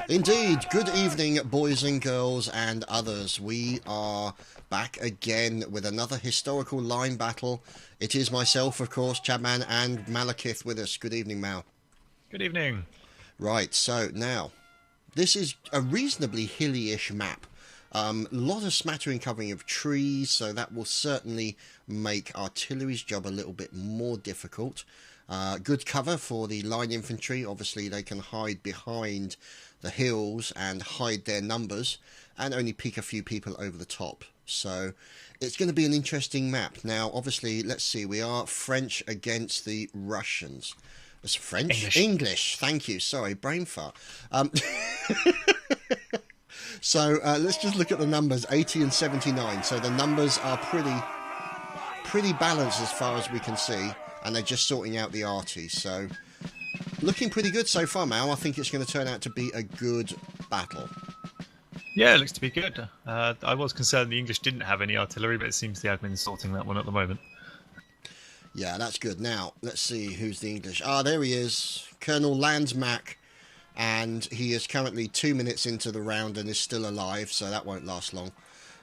Indeed. Good evening, boys and girls and others. We are back again with another historical line battle. It is myself, of course, Chapman, and Malekith with us. Good evening, Mal. Good evening. Right, so now, this is a reasonably hilly-ish map. Lot of smattering covering of trees, so that will certainly make artillery's job a little bit more difficult. Good cover for the line infantry. Obviously, they can hide behind the hills and hide their numbers and only peek a few people over the top. So it's going to be an interesting map. Now, obviously, let's see. We are French against the Russians. It's French? English. Thank you. Sorry, brain fart. So let's just look at the numbers, 80 and 79. So the numbers are pretty balanced as far as we can see, and they're just sorting out the arties. So looking pretty good so far, Mal. I think it's going to turn out to be a good battle. Yeah, it looks to be good. I was concerned the English didn't have any artillery, but it seems the admin's sorting that one at the moment. Yeah, that's good. Now, let's see who's the English. Ah, there he is. Colonel Landsmack. And he is currently 2 minutes into the round and is still alive, so that won't last long.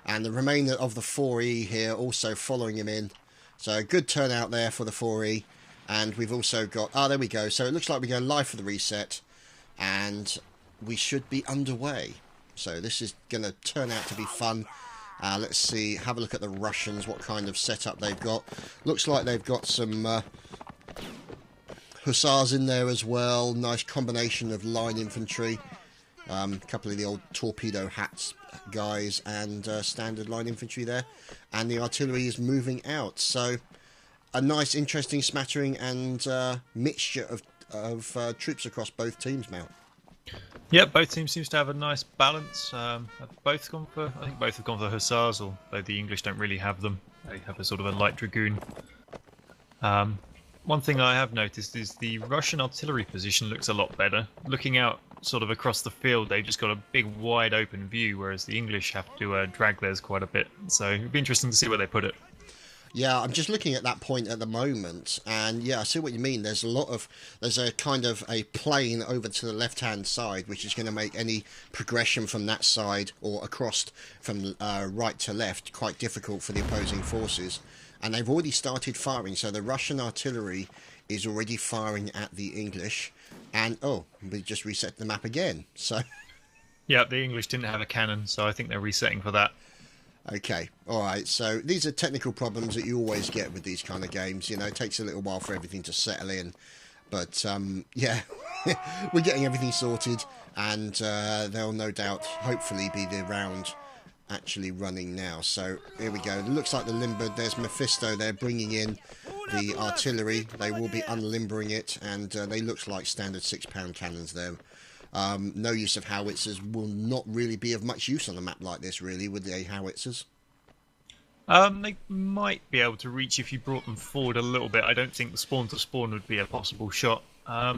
And the remainder of the 4E here also following him in. So a good turnout there for the 4E. And we've also got... Ah, there we go. So it looks like we go live for the reset. And we should be underway. So this is going to turn out to be fun. Let's see. Have a look at the Russians, what kind of setup they've got. Looks like they've got some... hussars in there as well. Nice combination of line infantry. A couple of the old torpedo hats guys and standard line infantry there. And the artillery is moving out. So a nice, interesting smattering and mixture of troops across both teams, Mount. Yeah, both teams seems to have a nice balance. Have both gone for? I think both have gone for hussars, although the English don't really have them. They have a sort of a light dragoon. One thing I have noticed is the Russian artillery position looks a lot better. Looking out sort of across the field, they've just got a big wide open view, whereas the English have to drag theirs quite a bit. So it'd be interesting to see where they put it. Yeah, I'm just looking at that point at the moment, and yeah, I see what you mean. There's a kind of a plane over to the left-hand side, which is going to make any progression from that side or across from right to left quite difficult for the opposing forces. And they've already started firing, so the Russian artillery is already firing at the English. And, oh, we just reset the map again, so... Yeah, the English didn't have a cannon, so I think they're resetting for that. Okay, alright, so these are technical problems that you always get with these kind of games. You know, it takes a little while for everything to settle in. But, yeah, we're getting everything sorted, and there'll no doubt, hopefully, be the round actually running now. So here we go. It looks like the limbered. There's Mephisto there bringing in the artillery. They will be unlimbering it, and they look like standard 6-pound cannons there. No use of howitzers will not really be of much use on a map like this, really, with the howitzers. They might be able to reach if you brought them forward a little bit. I don't think the spawn to spawn would be a possible shot.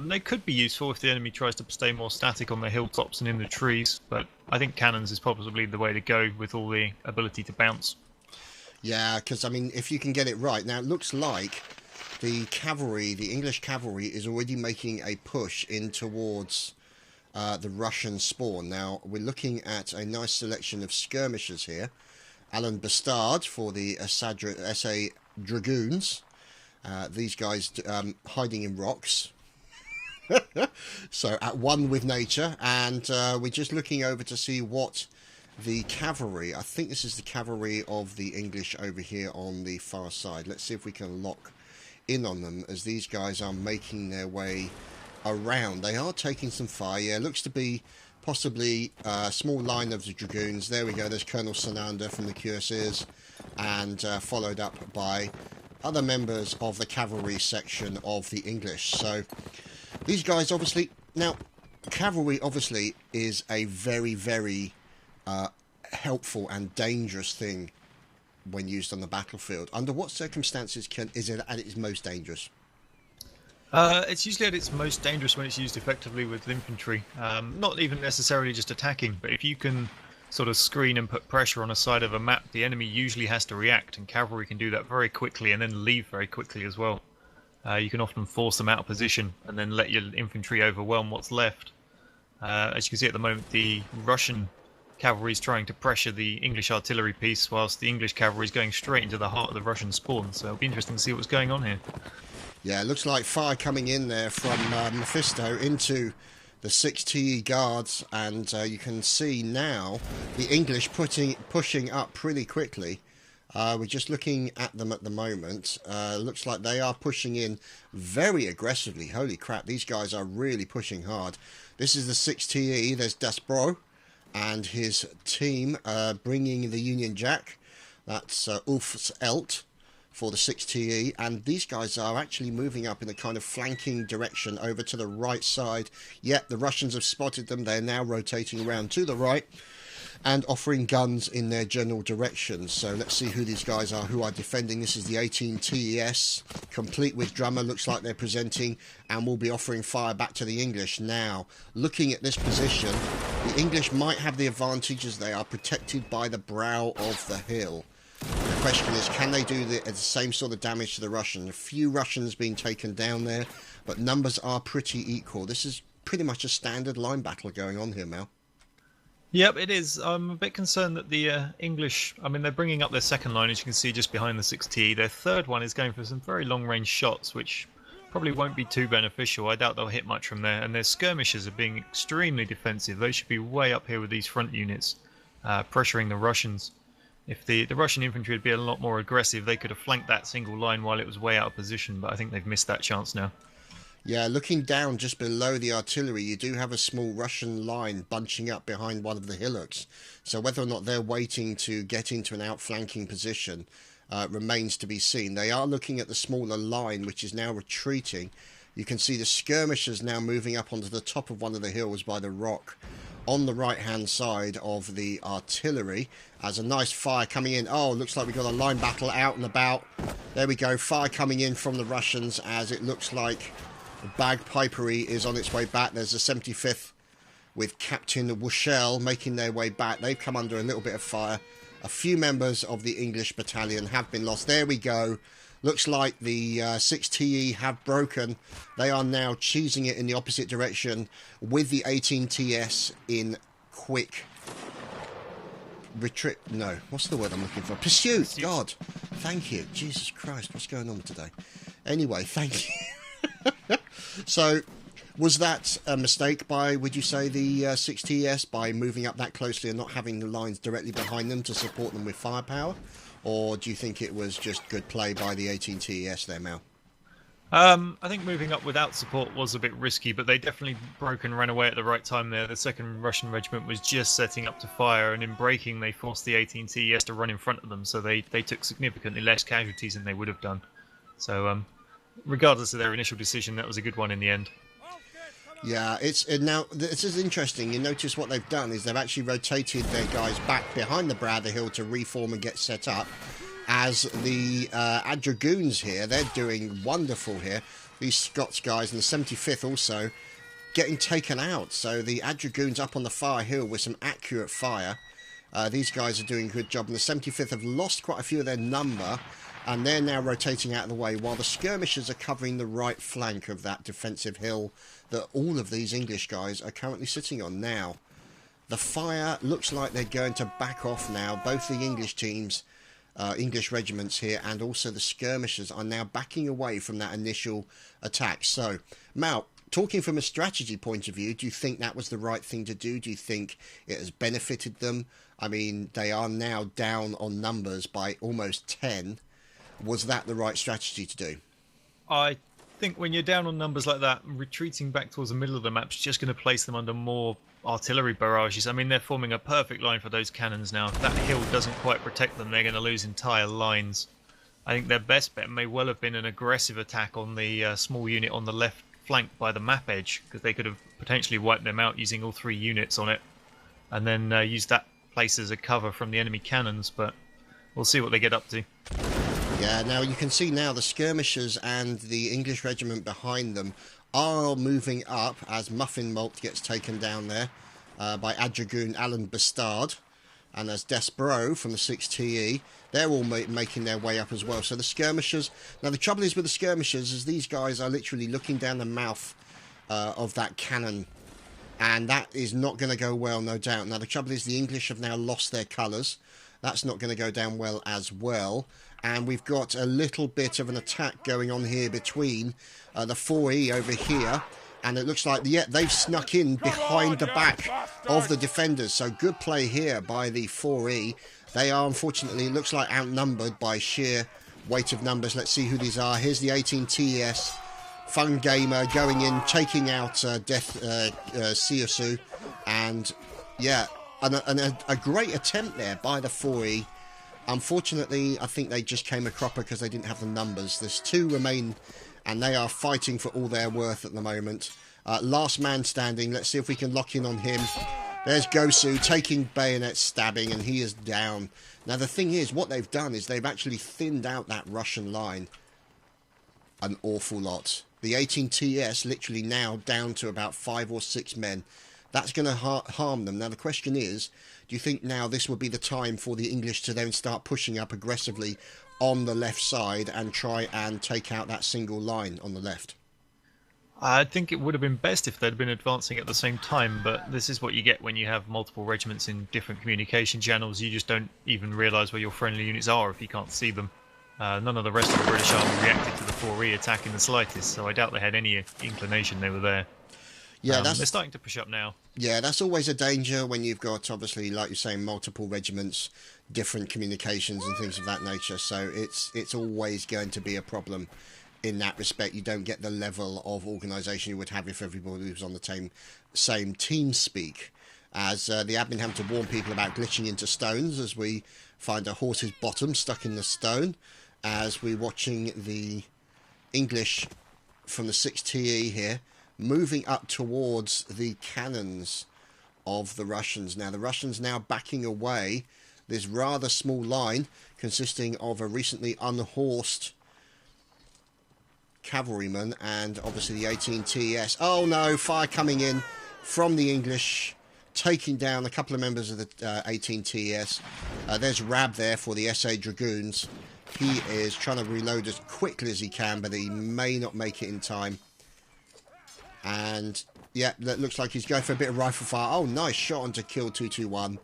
They could be useful if the enemy tries to stay more static on the hilltops and in the trees, but I think cannons is probably the way to go with all the ability to bounce. Yeah, because, I mean, if you can get it right. Now, it looks like the cavalry, the English cavalry, is already making a push in towards the Russian spawn. Now, we're looking at a nice selection of skirmishers here. Alan Bastard for the SA Dragoons. These guys hiding in rocks. So at one with nature, and we're just looking over to see what the cavalry, I think this is the cavalry of the English over here on the far side. Let's see if we can lock in on them as these guys are making their way around. They are taking some fire. Yeah, looks to be possibly a small line of the dragoons. There we go. There's Colonel Sananda from the Cuirassiers, and followed up by other members of the cavalry section of the English. So these guys obviously... Now, cavalry obviously is a very, very helpful and dangerous thing when used on the battlefield. Under what circumstances is it at its most dangerous? It's usually at its most dangerous when it's used effectively with infantry. Not even necessarily just attacking, but if you can sort of screen and put pressure on a side of a map, the enemy usually has to react, and cavalry can do that very quickly and then leave very quickly as well. You can often force them out of position and then let your infantry overwhelm what's left. As you can see at the moment, the Russian cavalry is trying to pressure the English artillery piece, whilst the English cavalry is going straight into the heart of the Russian spawn. So it'll be interesting to see what's going on here. Yeah, it looks like fire coming in there from Mephisto into the 6TE guards, and you can see now the English pushing up pretty quickly. We're just looking at them at the moment. Looks like they are pushing in very aggressively. Holy crap, these guys are really pushing hard. This is the 6TE. There's Desbro and his team bringing the Union Jack. That's Ulf's Elt for the 6TE, and these guys are actually moving up in a kind of flanking direction over to the right side. Yet the Russians have spotted them. They're now rotating around to the right and offering guns in their general direction. So let's see who these guys are who are defending. This is the 18TES, complete with drummer. Looks like they're presenting and will be offering fire back to the English. Now, looking at this position, the English might have the advantage as they are protected by the brow of the hill. The question is, can they do the same sort of damage to the Russians? A few Russians being taken down there, but numbers are pretty equal. This is pretty much a standard line battle going on here, Mel. Yep, it is. I'm a bit concerned that the English, I mean, they're bringing up their second line, as you can see, just behind the 6T. Their third one is going for some very long-range shots, which probably won't be too beneficial. I doubt they'll hit much from there. And their skirmishers are being extremely defensive. They should be way up here with these front units, pressuring the Russians. If the Russian infantry had been a lot more aggressive, they could have flanked that single line while it was way out of position, but I think they've missed that chance now. Yeah, looking down just below the artillery, you do have a small Russian line bunching up behind one of the hillocks. So whether or not they're waiting to get into an outflanking position remains to be seen. They are looking at the smaller line, which is now retreating. You can see the skirmishers now moving up onto the top of one of the hills by the rock on the right-hand side of the artillery, as a nice fire coming in. Oh, looks like we've got a line battle out and about. There we go, fire coming in from the Russians, as it looks like the bagpipery is on its way back. There's the 75th with Captain Wushel making their way back. They've come under a little bit of fire. A few members of the English battalion have been lost. There we go. Looks like the 6TE have broken. They are now cheesing it in the opposite direction with the 18TS in quick retreat. No, what's the word I'm looking for? Pursuit. God, thank you. Jesus Christ, what's going on today? Anyway, thank you. So, was that a mistake by, would you say, the 6TS by moving up that closely and not having the lines directly behind them to support them with firepower? Or do you think it was just good play by the 18TES there, Mal? I think moving up without support was a bit risky, but they definitely broke and ran away at the right time there. The 2nd Russian Regiment was just setting up to fire, and in breaking they forced the 18TES to run in front of them, so they took significantly less casualties than they would have done. So, regardless of their initial decision, that was a good one in the end. Yeah, now this is interesting. You notice what they've done is they've actually rotated their guys back behind the brow of the hill to reform and get set up. As the Dragoons here, they're doing wonderful here. These Scots guys and the 75th also getting taken out. So the Dragoons up on the far hill with some accurate fire. These guys are doing a good job, and the 75th have lost quite a few of their number, and they're now rotating out of the way while the skirmishers are covering the right flank of that defensive hill that all of these English guys are currently sitting on. Now, the fire looks like they're going to back off now. Both the English teams, English regiments here, and also the skirmishers are now backing away from that initial attack. So, Mal, talking from a strategy point of view, do you think that was the right thing to do? Do you think it has benefited them? I mean, they are now down on numbers by almost 10. Was that the right strategy to do? I think when you're down on numbers like that, retreating back towards the middle of the map is just going to place them under more artillery barrages. I mean, they're forming a perfect line for those cannons now. If that hill doesn't quite protect them, they're going to lose entire lines. I think their best bet may well have been an aggressive attack on the small unit on the left flank by the map edge, because they could have potentially wiped them out using all 3 units on it, and then use that place as a cover from the enemy cannons, but we'll see what they get up to. Yeah, now you can see now the skirmishers and the English regiment behind them are moving up as Muffin Malt gets taken down there by Dragoon Alan Bastard, and as Desbro from the 6TE, they're all making their way up as well. So the skirmishers, now the trouble is with the skirmishers is these guys are literally looking down the mouth of that cannon and that is not going to go well, no doubt. Now, the trouble is the English have now lost their colours. That's not going to go down well as well. And we've got a little bit of an attack going on here between the 4E over here. And it looks like, yeah, they've snuck in behind the back of the defenders. So good play here by the 4E. They are, unfortunately, it looks like outnumbered by sheer weight of numbers. Let's see who these are. Here's the 18 TES. Fun Gamer going in, taking out Siasu. And, yeah, a great attempt there by the 4E. Unfortunately, I think they just came a cropper because they didn't have the numbers. There's 2 remain, and they are fighting for all their worth at the moment. Last man standing. Let's see if we can lock in on him. There's Gosu taking bayonet stabbing, and he is down. Now, the thing is, what they've done is they've actually thinned out that Russian line an awful lot. The 18 TS literally now down to about 5 or 6 men. That's going to harm them. Now, the question is, do you think now this would be the time for the English to then start pushing up aggressively on the left side and try and take out that single line on the left? I think it would have been best if they'd been advancing at the same time, but this is what you get when you have multiple regiments in different communication channels. You just don't even realise where your friendly units are if you can't see them. None of the rest of the British army reacted to the 4E attack in the slightest, so I doubt they had any inclination they were there. Yeah, they're starting to push up now. Yeah, that's always a danger when you've got, obviously, like you're saying, multiple regiments, different communications and things of that nature. So it's always going to be a problem in that respect. You don't get the level of organisation you would have if everybody was on the same team speak. As the admin having to warn people about glitching into stones as we find a horse's bottom stuck in the stone. As we're watching the English from the 6TE here moving up towards the cannons of the Russians. Now, the Russians now backing away this rather small line consisting of a recently unhorsed cavalryman and obviously the 18 TES. Oh no, fire coming in from the English, taking down a couple of members of the 18 TES. There's Rab there for the SA Dragoons. He is trying to reload as quickly as he can, but he may not make it in time. And, yeah, that looks like he's going for a bit of rifle fire. Oh, nice shot onto kill 221.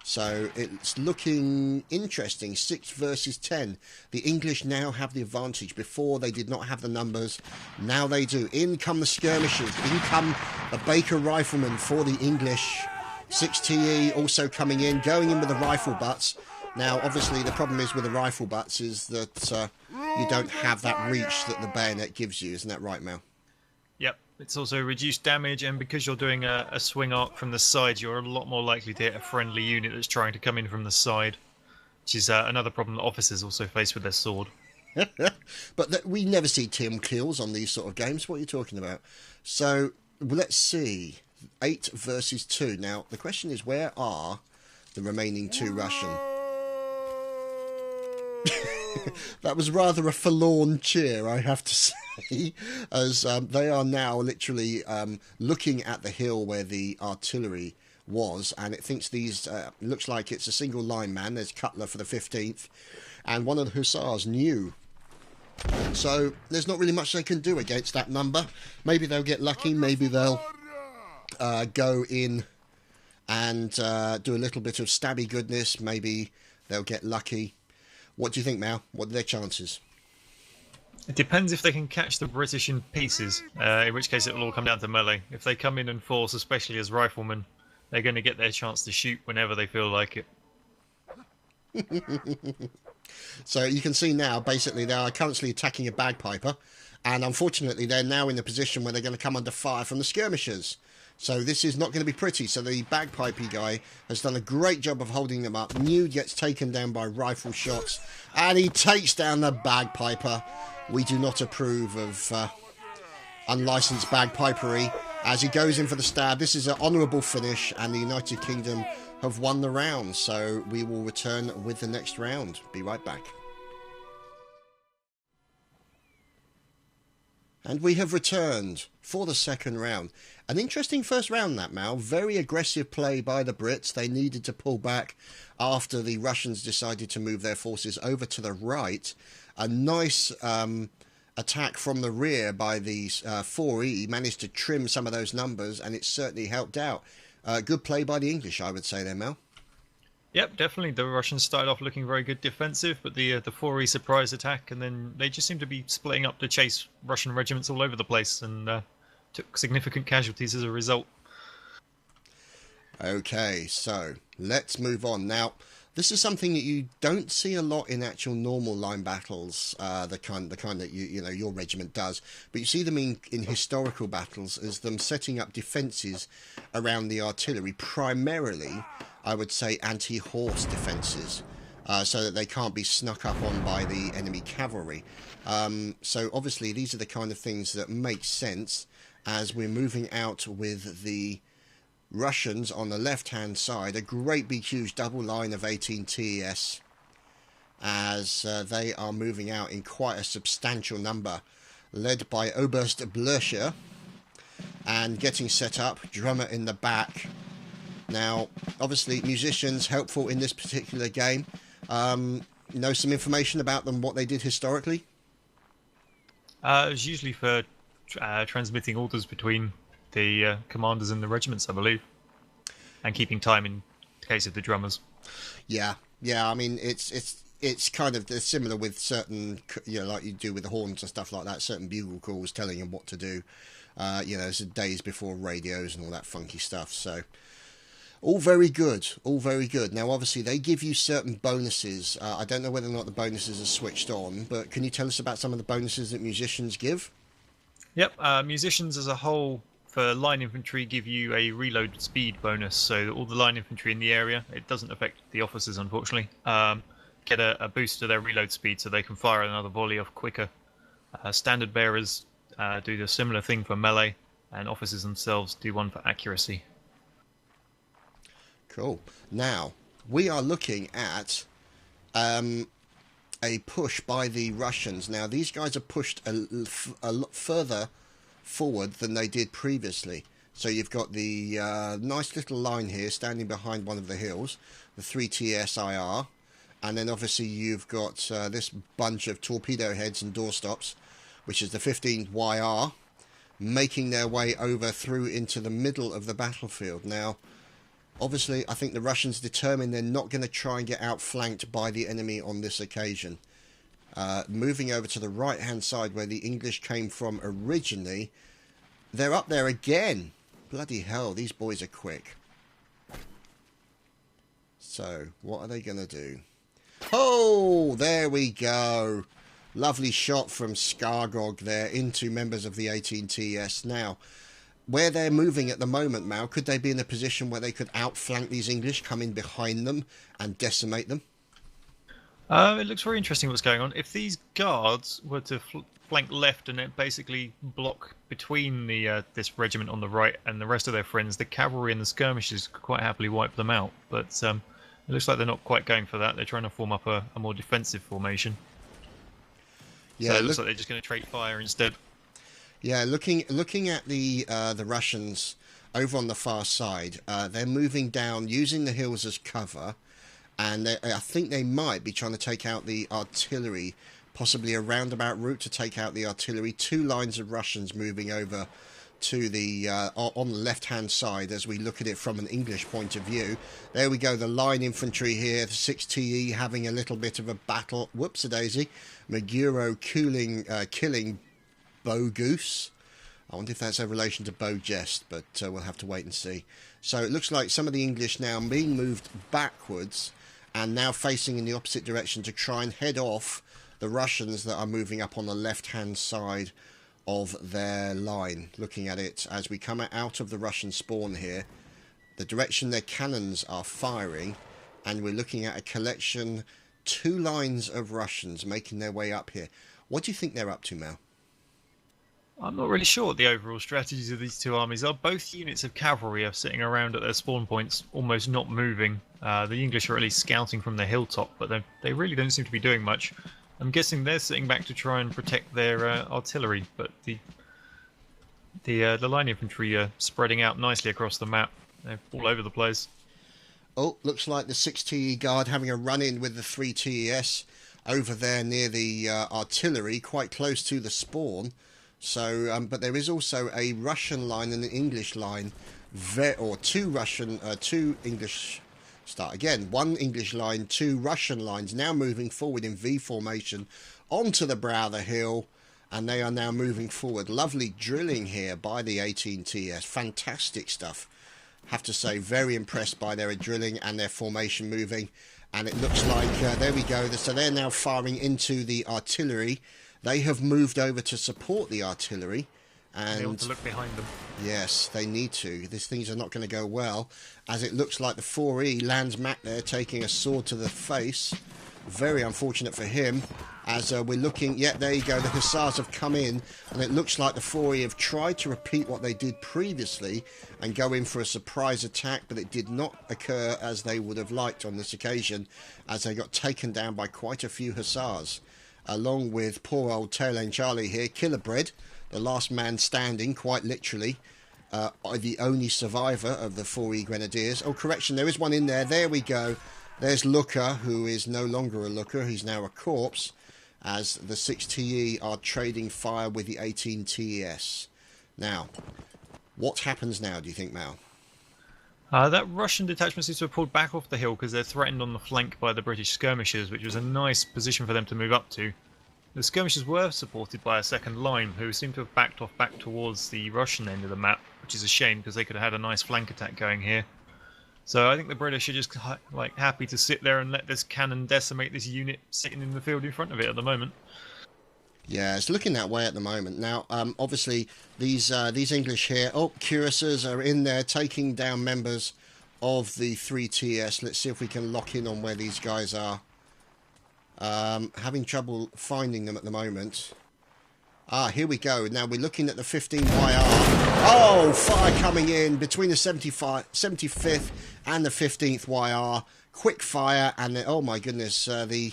So it's looking interesting. 6 versus 10. The English now have the advantage. Before, they did not have the numbers. Now they do. In come the skirmishers. In come the Baker riflemen for the English. 6TE also coming in, going in with the rifle butts. Now, obviously, the problem is with the rifle butts is that you don't have that reach that the bayonet gives you. Isn't that right, Mal? Yep. It's also reduced damage, and because you're doing a swing arc from the side, you're a lot more likely to hit a friendly unit that's trying to come in from the side, which is another problem that officers also face with their sword. But we never see team kills on these sort of games. What are you talking about? So, let's see. 8 versus 2. Now, the question is, where are the remaining 2 Russian? That was rather a forlorn cheer, I have to say, as they are now literally looking at the hill where the artillery was, and it thinks these looks like it's a single line man. There's Cutler for the 15th, and one of the hussars new. So there's not really much they can do against that number. Maybe they'll get lucky. Maybe they'll go in and do a little bit of stabby goodness. Maybe they'll get lucky. What do you think, Mal? What are their chances? It depends if they can catch the British in pieces, in which case it will all come down to melee. If they come in and force, especially as riflemen, they're going to get their chance to shoot whenever they feel like it. So you can see now, basically, they are currently attacking a bagpiper, and unfortunately they're now in a position where they're going to come under fire from the skirmishers. So this is not going to be pretty. So the bagpipey guy has done a great job of holding them up. Nude gets taken down by rifle shots, and he takes down the bagpiper. We do not approve of unlicensed bagpipery as he goes in for the stab. This is an honourable finish, and the United Kingdom have won the round. So we will return with the next round. Be right back. And we have returned for the second round. An interesting first round, that, Mal. Very aggressive play by the Brits. They needed to pull back after the Russians decided to move their forces over to the right. A nice attack from the rear by these 4E managed to trim some of those numbers, and it certainly helped out. Good play by the English, I would say there, Mel. Yep, definitely. The Russians started off looking very good defensive, but the 4E surprise attack, and then they just seemed to be splitting up to chase Russian regiments all over the place, and took significant casualties as a result. Okay, so let's move on. Now, this is something that you don't see a lot in actual normal line battles, the kind that you know your regiment does, but you see them in historical battles as them setting up defences around the artillery, primarily, I would say, anti-horse defences, so that they can't be snuck up on by the enemy cavalry. So obviously these are the kind of things that make sense as we're moving out with the Russians on the left-hand side, a great big huge double line of 18 TES, as they are moving out in quite a substantial number, led by Oberst Blöcher, and getting set up, drummer in the back. Now, obviously, musicians helpful in this particular game. Know some information about them, what they did historically? It was usually for transmitting orders between the commanders and the regiments, I believe, and keeping time in the case of the drummers. Yeah. I mean, it's kind of similar with certain, you know, like you do with the horns and stuff like that. Certain bugle calls telling them what to do. You know, it's days before radios and all that funky stuff. So, all very good. All very good. Now, obviously, they give you certain bonuses. I don't know whether or not the bonuses are switched on, but can you tell us about some of the bonuses that musicians give? Yep, musicians as a whole for line infantry give you a reload speed bonus, so all the line infantry in the area, it doesn't affect the officers unfortunately, get a boost to their reload speed so they can fire another volley off quicker. Standard bearers do the similar thing for melee, and officers themselves do one for accuracy. Cool. Now, we are looking at a push by the Russians. Now, these guys are pushed a lot further forward than they did previously. So you've got the nice little line here standing behind one of the hills, the 3TSIR, and then obviously you've got this bunch of torpedo heads and doorstops, which is the 15YR, making their way over through into the middle of the battlefield. Now, obviously, I think the Russians determined they're not going to try and get outflanked by the enemy on this occasion. Moving over to the right-hand side where the English came from originally, they're up there again. Bloody hell, these boys are quick. So, what are they going to do? Oh, there we go. Lovely shot from Skargog there into members of the 18TS. Now, where they're moving at the moment, Mal, could they be in a position where they could outflank these English, come in behind them and decimate them? It looks very interesting what's going on. If these guards were to flank left and then basically block between the this regiment on the right and the rest of their friends, the cavalry and the skirmishers could quite happily wipe them out. But it looks like they're not quite going for that. They're trying to form up a more defensive formation. Yeah, so it looks like they're just going to trade fire instead. Yeah, looking at the Russians over on the far side, they're moving down using the hills as cover, and I think they might be trying to take out the artillery, possibly a roundabout route to take out the artillery. Two lines of Russians moving over to the on the left-hand side as we look at it from an English point of view. There we go, the line infantry here, the 6TE having a little bit of a battle. Whoops-a-daisy. Meguro killing Bow Goose. I wonder if that's a relation to Bow Jest, but we'll have to wait and see. So it looks like some of the English now being moved backwards and now facing in the opposite direction to try and head off the Russians that are moving up on the left-hand side of their line. Looking at it as we come out of the Russian spawn here, the direction their cannons are firing, and we're looking at a collection, two lines of Russians making their way up here. What do you think they're up to, Mel? I'm not really sure what the overall strategies of these two armies are. Both units of cavalry are sitting around at their spawn points, almost not moving. The English are at least scouting from the hilltop, but they really don't seem to be doing much. I'm guessing they're sitting back to try and protect their artillery, but the line infantry are spreading out nicely across the map. They're all over the place. Oh, looks like the 6TE Guard having a run-in with the 3TES. over there near the artillery, quite close to the spawn. So, but there is also a Russian line and an English line, or two English. Start again. One English line, two Russian lines now moving forward in V formation onto the brow of the hill, and they are now moving forward. Lovely drilling here by the 18TS. Fantastic stuff. Have to say, very impressed by their drilling and their formation moving. And it looks like, there we go. So they're now firing into the artillery. They have moved over to support the artillery. And they want to look behind them. Yes, they need to. These things are not going to go well, as it looks like the 4E lands Mac there, taking a sword to the face. Very unfortunate for him, as we're looking... Yeah, there you go. The Hussars have come in, and it looks like the 4E have tried to repeat what they did previously and go in for a surprise attack, but it did not occur as they would have liked on this occasion, as they got taken down by quite a few Hussars, along with poor old Tail-End Charlie here, Killerbread, the last man standing, quite literally, the only survivor of the 4E Grenadiers. Oh, correction, there is one in there. There we go. There's Looker, who is no longer a Looker. He's now a corpse, as the 6TE are trading fire with the 18TS. Now, what happens now, do you think, Mal? That Russian detachment seems to have pulled back off the hill because they're threatened on the flank by the British skirmishers, which was a nice position for them to move up to. The skirmishers were supported by a second line, who seem to have backed off back towards the Russian end of the map, which is a shame because they could have had a nice flank attack going here. So I think the British are just like happy to sit there and let this cannon decimate this unit sitting in the field in front of it at the moment. Yeah, it's looking that way at the moment. Now, obviously, these English here, cuirassiers are in there taking down members of the 3TS. Let's see if we can lock in on where these guys are. Having trouble finding them at the moment. Here we go. Now we're looking at the 15YR. Oh, fire coming in between the 75th and the 15th YR. Quick fire, and oh my goodness, the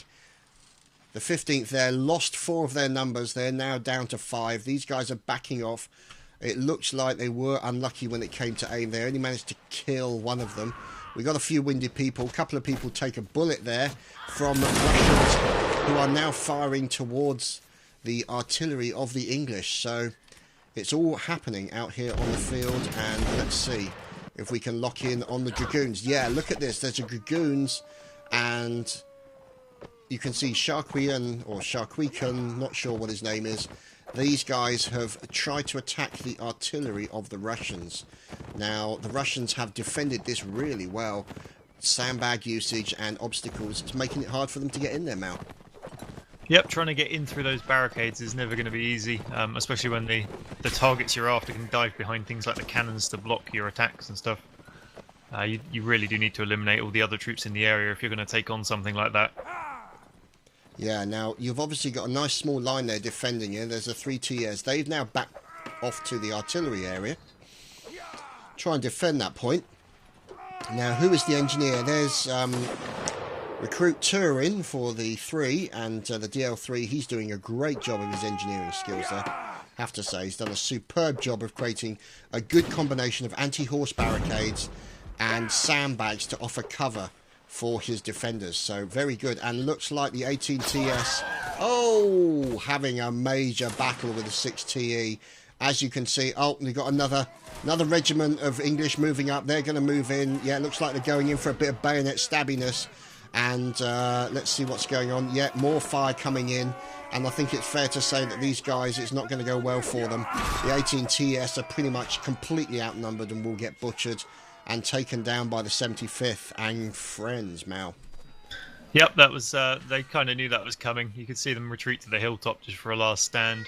15th there lost 4 of their numbers. They're now down to 5. These guys are backing off. It looks like they were unlucky when it came to aim. They only managed to kill one of them. We got a few winded people. A couple of people take a bullet there from Russians, who are now firing towards the artillery of the English. So it's all happening out here on the field, and let's see if we can lock in on the Dragoons. Yeah, look at this. There's a Dragoons, and you can see Sharquian, or Sharquikan, not sure what his name is. These guys have tried to attack the artillery of the Russians. Now, the Russians have defended this really well. Sandbag usage and obstacles. It's making it hard for them to get in there, Mal. Yep, trying to get in through those barricades is never going to be easy, especially when the targets you're after can dive behind things like the cannons to block your attacks and stuff. You really do need to eliminate all the other troops in the area if you're going to take on something like that. Yeah, now, you've obviously got a nice small line there defending you. There's a 3TS. They've now backed off to the artillery area. Try and defend that point. Now, who is the engineer? There's Recruit Turin for the 3 and the DL3. He's doing a great job of his engineering skills there. Have to say, he's done a superb job of creating a good combination of anti-horse barricades and sandbags to offer cover for his defenders. So very good, and looks like the 18TS having a major battle with the 6TE. As you can see, we've got another regiment of English moving up. They're going to move in. Yeah, it looks like they're going in for a bit of bayonet stabbiness. And let's see what's going on. Yeah, more fire coming in, and I think it's fair to say that these guys, it's not going to go well for them. The 18TS are pretty much completely outnumbered and will get butchered and taken down by the 75th and friends, Mal. Yep, that was. They kind of knew that was coming. You could see them retreat to the hilltop just for a last stand.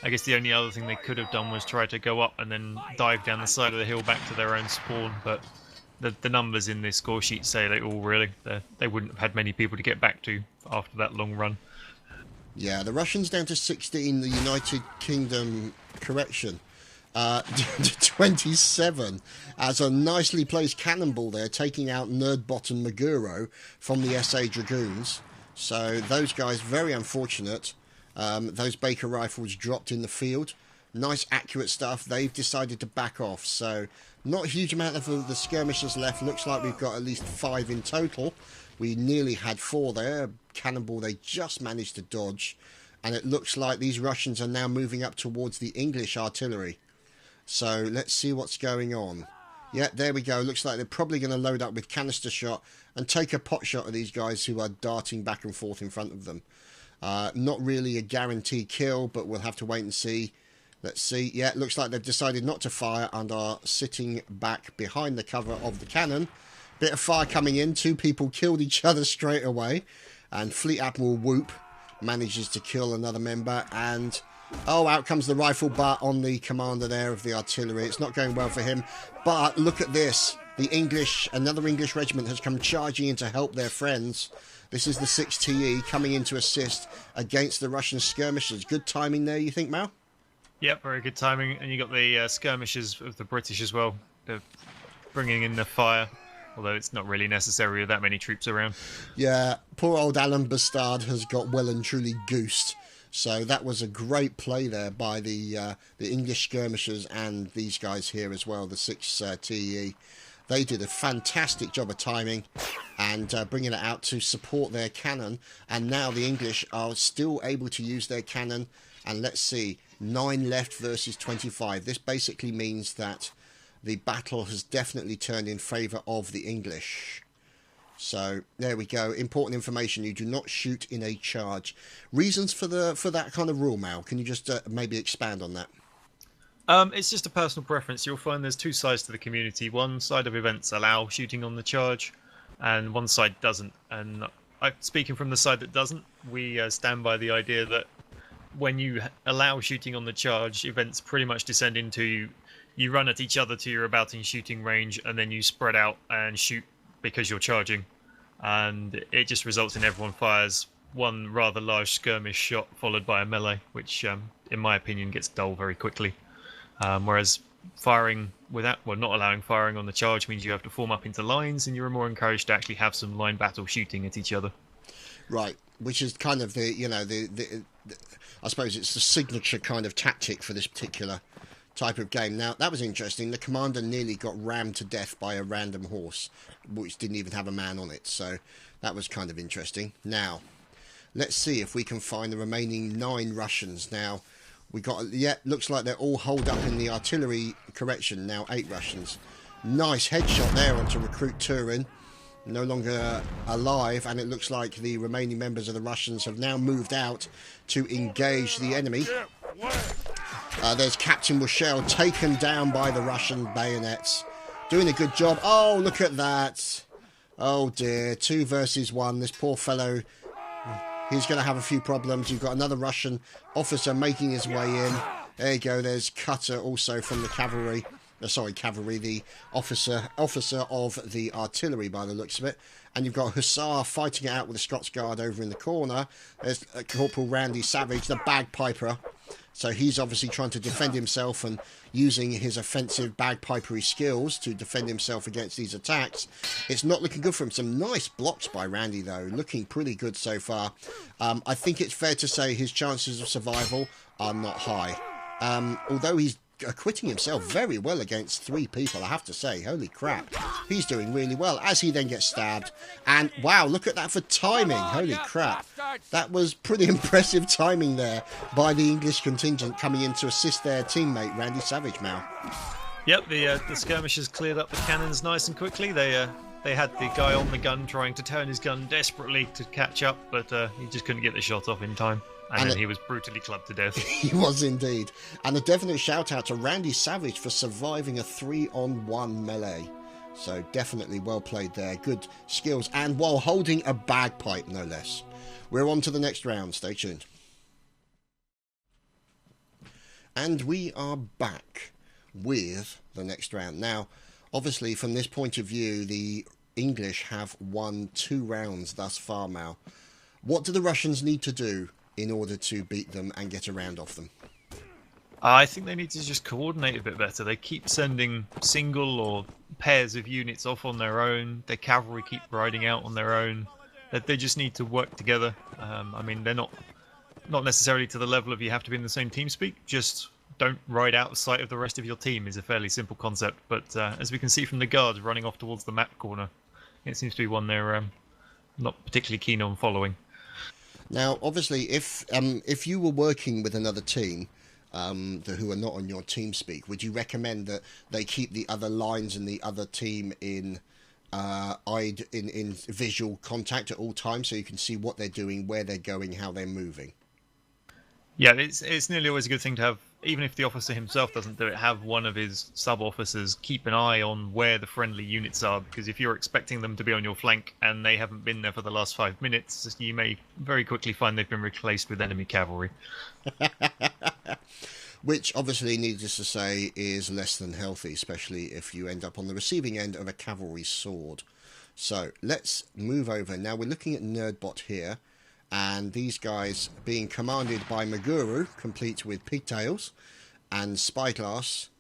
I guess the only other thing they could have done was try to go up and then dive down the side of the hill back to their own spawn, but the numbers in this score sheet say they wouldn't have had many people to get back to after that long run. Yeah, the Russians down to 16, the United Kingdom, correction, 27, as a nicely placed cannonball there, taking out Nerdbot and Maguro from the SA Dragoons. So those guys, very unfortunate. Those Baker rifles dropped in the field. Nice accurate stuff. They've decided to back off, so not a huge amount of the skirmishers left. Looks like we've got at least 5 in total. We nearly had 4 there. Cannonball they just managed to dodge. And it looks like these Russians are now moving up towards the English artillery. So let's see what's going on. Yeah, there we go. Looks like they're probably going to load up with canister shot and take a pot shot at these guys who are darting back and forth in front of them. Not really a guaranteed kill, but we'll have to wait and see. Let's see. Yeah, it looks like they've decided not to fire and are sitting back behind the cover of the cannon. Bit of fire coming in. 2 people killed each other straight away. And Fleet Admiral Whoop manages to kill another member. And, oh, out comes the rifle butt on the commander there of the artillery. It's not going well for him. But look at this. Another English regiment has come charging in to help their friends. This is the 6th TE coming in to assist against the Russian skirmishers. Good timing there, you think, Mal? Yep, very good timing. And you got the skirmishers of the British as well. They're bringing in the fire, although it's not really necessary with that many troops around. Yeah, poor old Alan Bastard has got well and truly goosed. So that was a great play there by the English skirmishers and these guys here as well, the 6th TE. They did a fantastic job of timing and bringing it out to support their cannon. And now the English are still able to use their cannon. And let's see, 9 left versus 25. This basically means that the battle has definitely turned in favour of the English. So there we go. Important information. You do not shoot in a charge. Reasons for that kind of rule, Mal? Can you just maybe expand on that? It's just a personal preference. You'll find there's 2 sides to the community. One side of events allow shooting on the charge, and one side doesn't. And speaking from the side that doesn't, we stand by the idea that when you allow shooting on the charge, events pretty much descend into you run at each other to your about in shooting range, and then you spread out and shoot because you're charging. And it just results in everyone fires one rather large skirmish shot followed by a melee, which, in my opinion, gets dull very quickly. Whereas firing not allowing firing on the charge means you have to form up into lines, and you're more encouraged to actually have some line battle shooting at each other. Right, which is kind of the I suppose it's the signature kind of tactic for this particular type of game. Now, that was interesting. The commander nearly got rammed to death by a random horse, which didn't even have a man on it. So that was kind of interesting. Now, let's see if we can find the remaining 9 Russians. Now, we got, yeah, looks like they're all holed up in the artillery. Correction, now 8 Russians. Nice headshot there onto Recruit Turin. No longer alive, and it looks like the remaining members of the Russians have now moved out to engage the enemy. There's Captain Rochelle taken down by the Russian bayonets. Doing a good job. Oh, look at that. Oh dear, 2 versus 1. This poor fellow, he's going to have a few problems. You've got another Russian officer making his way in. There you go, there's Cutter also from the cavalry. Cavalry, the officer of the artillery by the looks of it. And you've got Hussar fighting it out with the Scots Guard over in the corner. There's Corporal Randy Savage, the bagpiper. So he's obviously trying to defend himself and using his offensive bagpipery skills to defend himself against these attacks. It's not looking good for him. Some nice blocks by Randy, though. Looking pretty good so far. I think it's fair to say his chances of survival are not high. Although he's acquitting himself very well against 3 people, I have to say. Holy crap. He's doing really well as he then gets stabbed. And wow, look at that for timing. Holy crap. That was pretty impressive timing there by the English contingent coming in to assist their teammate, Randy Savage, Mal. Yep, the skirmishers cleared up the cannons nice and quickly. They had the guy on the gun trying to turn his gun desperately to catch up, but he just couldn't get the shot off in time. And then he was brutally clubbed to death. He was indeed. And a definite shout out to Randy Savage for surviving a 3-on-1 melee. So definitely well played there. Good skills. And while holding a bagpipe, no less. We're on to the next round. Stay tuned. And we are back with the next round. Now, obviously, from this point of view, the English have won 2 rounds thus far, Mal. What do the Russians need to do in order to beat them and get a round off them? I think they need to just coordinate a bit better. They keep sending single or pairs of units off on their own. Their cavalry keep riding out on their own. They just need to work together. I mean, they're not necessarily to the level of you have to be in the same team speak. Just don't ride out of sight of the rest of your team is a fairly simple concept. But as we can see from the guards running off towards the map corner, it seems to be one they're not particularly keen on following. Now, obviously, if you were working with another team who are not on your team speak, would you recommend that they keep the other lines and the other team in in visual contact at all times, so you can see what they're doing, where they're going, how they're moving? Yeah, it's nearly always a good thing to have, even if the officer himself doesn't do it, have one of his sub-officers keep an eye on where the friendly units are, because if you're expecting them to be on your flank and they haven't been there for the last 5 minutes, you may very quickly find they've been replaced with enemy cavalry. Which, obviously, needless to say, is less than healthy, especially if you end up on the receiving end of a cavalry sword. So, let's move over. Now, we're looking at Nerdbot here, and these guys being commanded by Maguru, complete with pigtails, and Spyglass,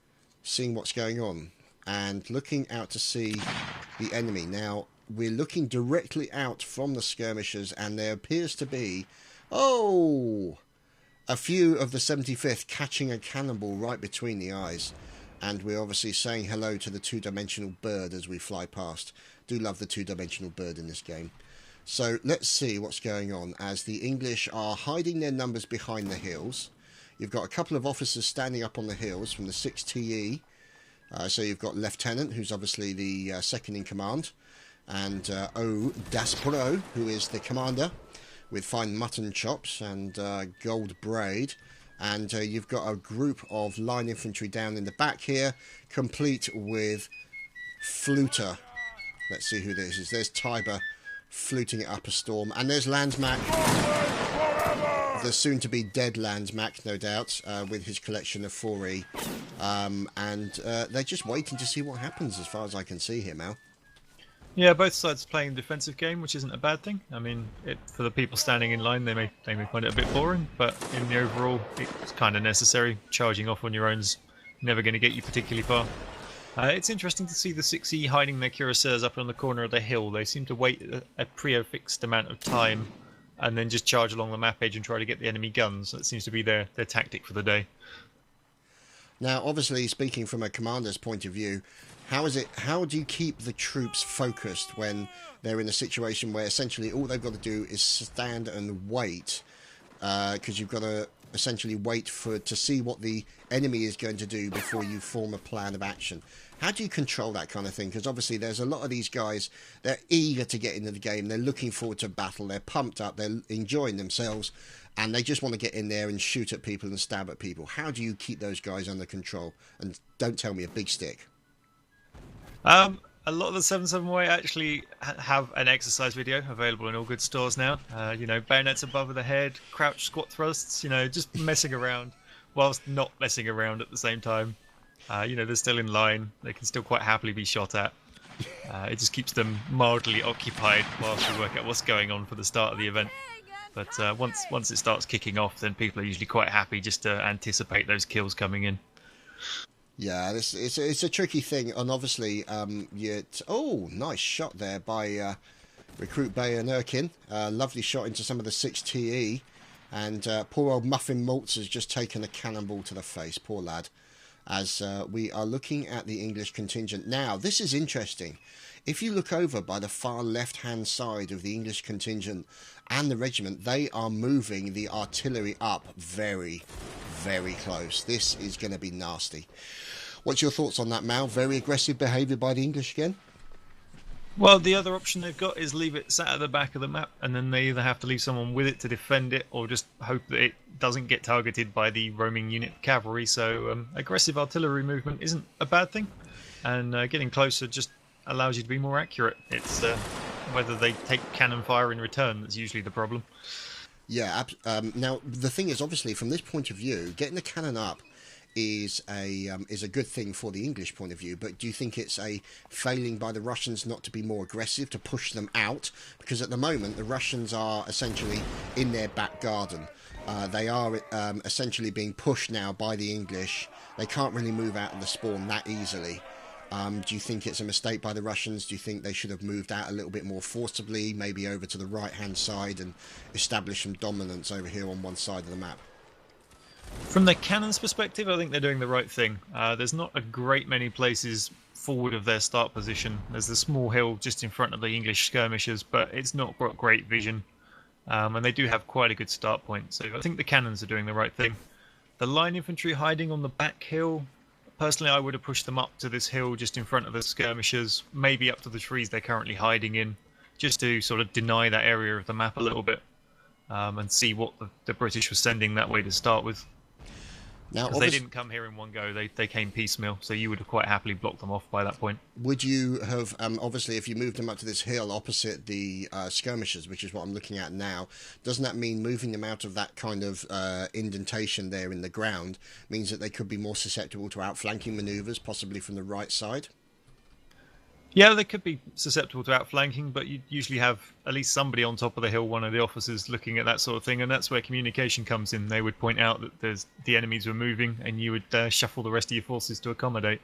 seeing what's going on, and looking out to see the enemy. Now, we're looking directly out from the skirmishers, and there appears to be... Oh! A few of the 75th catching a cannonball right between the eyes. And we're obviously saying hello to the two-dimensional bird as we fly past. Do love the two-dimensional bird in this game. So let's see what's going on as the English are hiding their numbers behind the hills. You've got a couple of officers standing up on the hills from the 6TE. So you've got Lieutenant, who's obviously the second in command. And O. Daspro, who is the commander, with fine mutton chops and gold braid. And you've got a group of line infantry down in the back here, complete with fluter. Let's see who this is. There's Tiber fluting it up a storm. And there's Landsmack, the soon-to-be dead Landsmack, no doubt, with his collection of 4E. And they're just waiting to see what happens, as far as I can see here, Mal. Yeah, both sides playing a defensive game, which isn't a bad thing. I mean, for the people standing in line, they may find it a bit boring, but in the overall, it's kind of necessary. Charging off on your own's never going to get you particularly far. It's interesting to see the 6E hiding their cuirassiers up on the corner of the hill. They seem to wait a pre-fixed amount of time and then just charge along the map edge and try to get the enemy guns. That seems to be their tactic for the day. Now, obviously, speaking from a commander's point of view, how do you keep the troops focused when they're in a situation where essentially all they've got to do is stand and wait, because you've got to essentially wait to see what the enemy is going to do before you form a plan of action? How do you control that kind of thing? Because obviously there's a lot of these guys, they're eager to get into the game, they're looking forward to battle, they're pumped up, they're enjoying themselves, and they just want to get in there and shoot at people and stab at people. How do you keep those guys under control? And don't tell me a big stick. A lot of the 7.7 actually have an exercise video available in all good stores now. Bayonets above the head, crouch squat thrusts, just messing around whilst not messing around at the same time. They're still in line. They can still quite happily be shot at. It just keeps them mildly occupied whilst we work out what's going on for the start of the event. But once it starts kicking off, then people are usually quite happy just to anticipate those kills coming in. Yeah, it's a tricky thing, and obviously, nice shot there by Recruit Bayonerkin. Lovely shot into some of the 6TE, and poor old Muffin Maltz has just taken a cannonball to the face, poor lad. As we are looking at the English contingent. Now, this is interesting. If you look over by the far left-hand side of the English contingent and the regiment, they are moving the artillery up very, very close. This is going to be nasty. What's your thoughts on that, Mal? Very aggressive behaviour by the English again? Well, the other option they've got is leave it sat at the back of the map, and then they either have to leave someone with it to defend it, or just hope that it doesn't get targeted by the roaming unit cavalry. So aggressive artillery movement isn't a bad thing, and getting closer just allows you to be more accurate. It's whether they take cannon fire in return that's usually the problem. Yeah, now the thing is, obviously, from this point of view, getting the cannon up is a good thing for the English point of view, but do you think it's a failing by the Russians not to be more aggressive, to push them out? Because at the moment the Russians are essentially in their back garden. They are essentially being pushed now by the English. They can't really move out of the spawn that easily. Do you think it's a mistake by the Russians? Do you think they should have moved out a little bit more forcibly, maybe over to the right hand side, and established some dominance over here on one side of the map? From the cannon's perspective, I think they're doing the right thing. There's not a great many places forward of their start position. There's a small hill just in front of the English skirmishers, but it's not got great vision. And they do have quite a good start point, so I think the cannons are doing the right thing. The line infantry hiding on the back hill, personally I would have pushed them up to this hill just in front of the skirmishers, maybe up to the trees they're currently hiding in, just to sort of deny that area of the map a little bit, and see what the British were sending that way to start with. Now, because they didn't come here in one go, they came piecemeal, so you would have quite happily blocked them off by that point. Would you have, obviously, if you moved them up to this hill opposite the skirmishers, which is what I'm looking at now, doesn't that mean moving them out of that kind of indentation there in the ground means that they could be more susceptible to outflanking manoeuvres, possibly from the right side? Yeah, they could be susceptible to outflanking, but you'd usually have at least somebody on top of the hill, one of the officers, looking at that sort of thing, and that's where communication comes in. They would point out that the enemies were moving, and you would shuffle the rest of your forces to accommodate.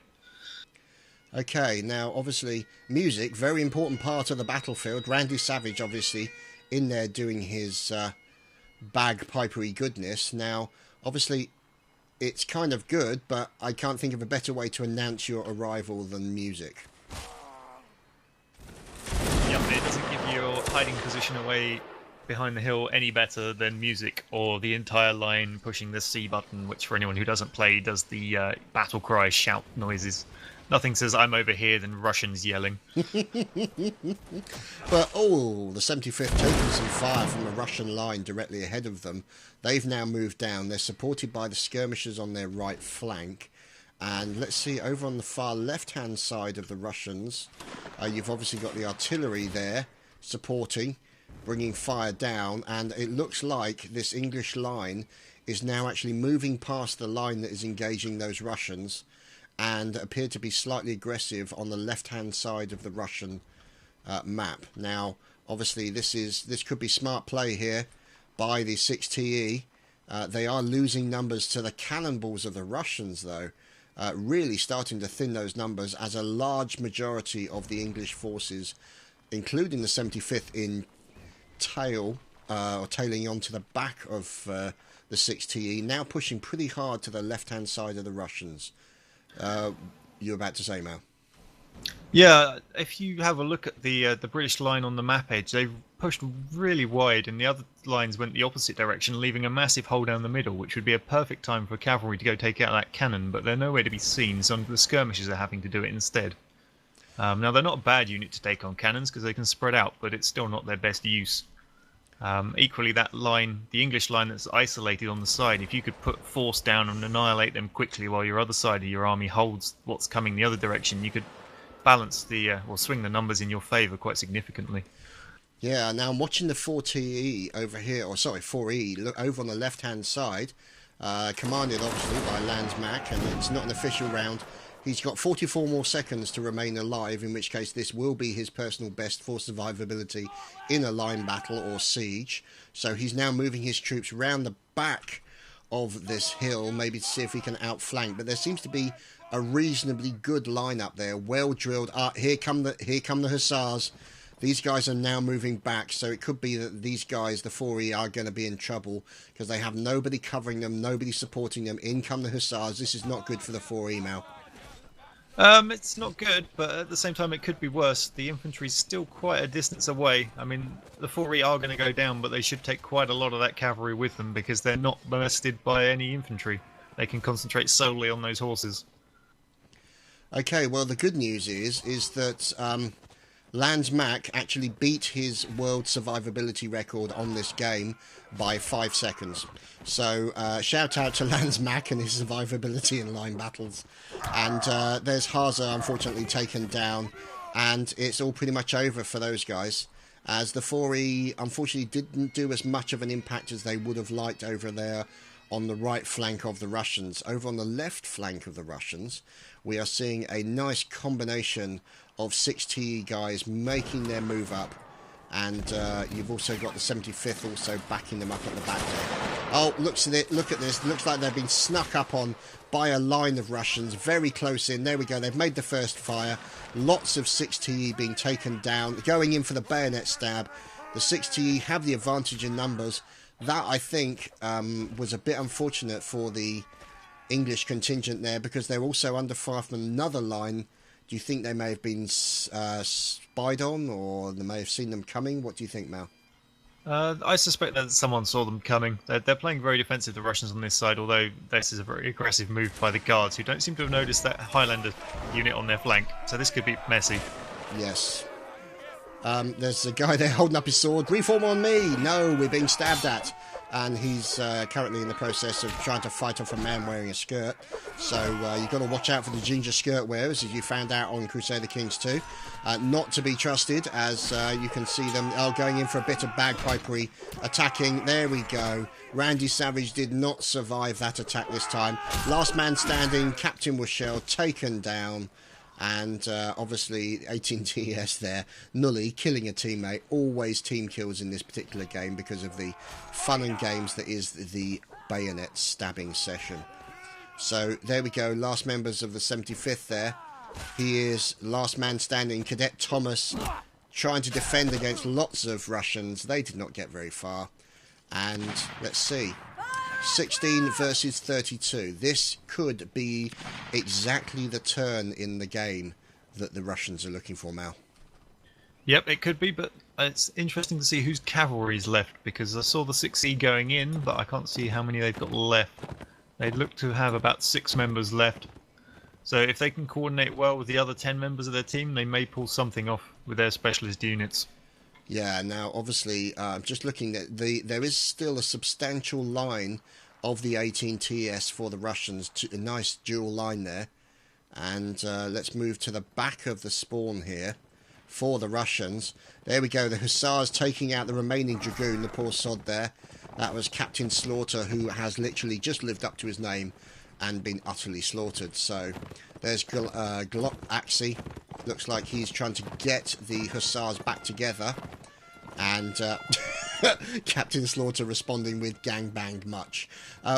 Okay, now, obviously, music, very important part of the battlefield. Randy Savage, obviously, in there doing his bagpipery goodness. Now, obviously, it's kind of good, but I can't think of a better way to announce your arrival than music. It doesn't give your hiding position away behind the hill any better than music or the entire line pushing the C button, which for anyone who doesn't play does the battle cry shout noises. Nothing says I'm over here than Russians yelling. But oh, the 75th taking some fire from a Russian line directly ahead of them. They've now moved down. They're supported by the skirmishers on their right flank. And let's see, over on the far left-hand side of the Russians, you've obviously got the artillery there supporting, bringing fire down, and it looks like this English line is now actually moving past the line that is engaging those Russians and appear to be slightly aggressive on the left-hand side of the Russian map. Now, obviously, this could be smart play here by the 6TE. They are losing numbers to the cannonballs of the Russians, though. Really starting to thin those numbers as a large majority of the English forces, including the 75th in tail, or tailing onto the back of the 6TE, now pushing pretty hard to the left-hand side of the Russians. You're about to say, Mal? Yeah, if you have a look at the British line on the map edge, they've pushed really wide, and the other lines went the opposite direction, leaving a massive hole down the middle, which would be a perfect time for cavalry to go take out that cannon, but they're nowhere to be seen, so the skirmishers are having to do it instead. Now, they're not a bad unit to take on cannons, because they can spread out, but it's still not their best use. Equally, that line, the English line that's isolated on the side, if you could put force down and annihilate them quickly while your other side of your army holds what's coming the other direction, you could balance or swing the numbers in your favour quite significantly. Yeah, now I'm watching the 4TE over here, or sorry, 4E, look over on the left-hand side, commanded obviously by Landsmack, and it's not an official round. He's got 44 more seconds to remain alive, in which case this will be his personal best for survivability in a line battle or siege. So he's now moving his troops round the back of this hill, maybe to see if he can outflank, but there seems to be a reasonably good line up there, well drilled. Here come the hussars. These guys are now moving back, so it could be that these guys, the 4E, are going to be in trouble because they have nobody covering them, nobody supporting them. In come the hussars. This is not good for the 4E, Mal. It's not good, but at the same time it could be worse. The infantry's still quite a distance away. I mean, the 4E are going to go down, but they should take quite a lot of that cavalry with them because they're not molested by any infantry. They can concentrate solely on those horses. Okay, well, the good news is that Landsmack actually beat his world survivability record on this game by 5 seconds. So shout out to Landsmack and his survivability in line battles. And there's Haza, unfortunately, taken down. And it's all pretty much over for those guys, as the 4E unfortunately didn't do as much of an impact as they would have liked over there on the right flank of the Russians. Over on the left flank of the Russians, we are seeing a nice combination of 6TE guys making their move up, and you've also got the 75th also backing them up at the back there. Oh, look at this. Looks like they've been snuck up on by a line of Russians very close in. There we go. They've made the first fire. Lots of 6TE being taken down, going in for the bayonet stab. The 6TE have the advantage in numbers, that I think was a bit unfortunate for the English contingent there, because they're also under fire from another line. Do you think they may have been spied on, or they may have seen them coming? What do you think, Mal? I suspect that someone saw them coming. They're playing very defensive, the Russians on this side, although this is a very aggressive move by the Guards, who don't seem to have noticed that Highlander unit on their flank. So this could be messy. Yes. There's a guy there holding up his sword. Reform on me! No, we're being stabbed at. And he's currently in the process of trying to fight off a man wearing a skirt. So you've got to watch out for the ginger skirt wearers, as you found out on Crusader Kings 2. Not to be trusted, as you can see them going in for a bit of bagpipery, attacking. There we go. Randy Savage did not survive that attack this time. Last man standing, Captain Washell taken down. And obviously 18TS there, Nully killing a teammate. Always team kills in this particular game because of the fun and games that is the bayonet stabbing session. So there we go, last members of the 75th there. He is last man standing. Cadet Thomas trying to defend against lots of Russians. They did not get very far. And let's see, 16 versus 32. This could be exactly the turn in the game that the Russians are looking for, Mal. Yep, it could be, but it's interesting to see whose cavalry is left, because I saw the 6E going in, but I can't see how many they've got left. They look to have about 6 members left. So if they can coordinate well with the other 10 members of their team, they may pull something off with their specialist units. Yeah, now obviously, just looking at there is still a substantial line of the 18TS for the Russians, a nice dual line there. And let's move to the back of the spawn here for the Russians. There we go, the Hussars taking out the remaining Dragoon, the poor sod there. That was Captain Slaughter, who has literally just lived up to his name and been utterly slaughtered. So there's Glop Axie. Looks like he's trying to get the Hussars back together. And Captain Slaughter responding with gangbanged much,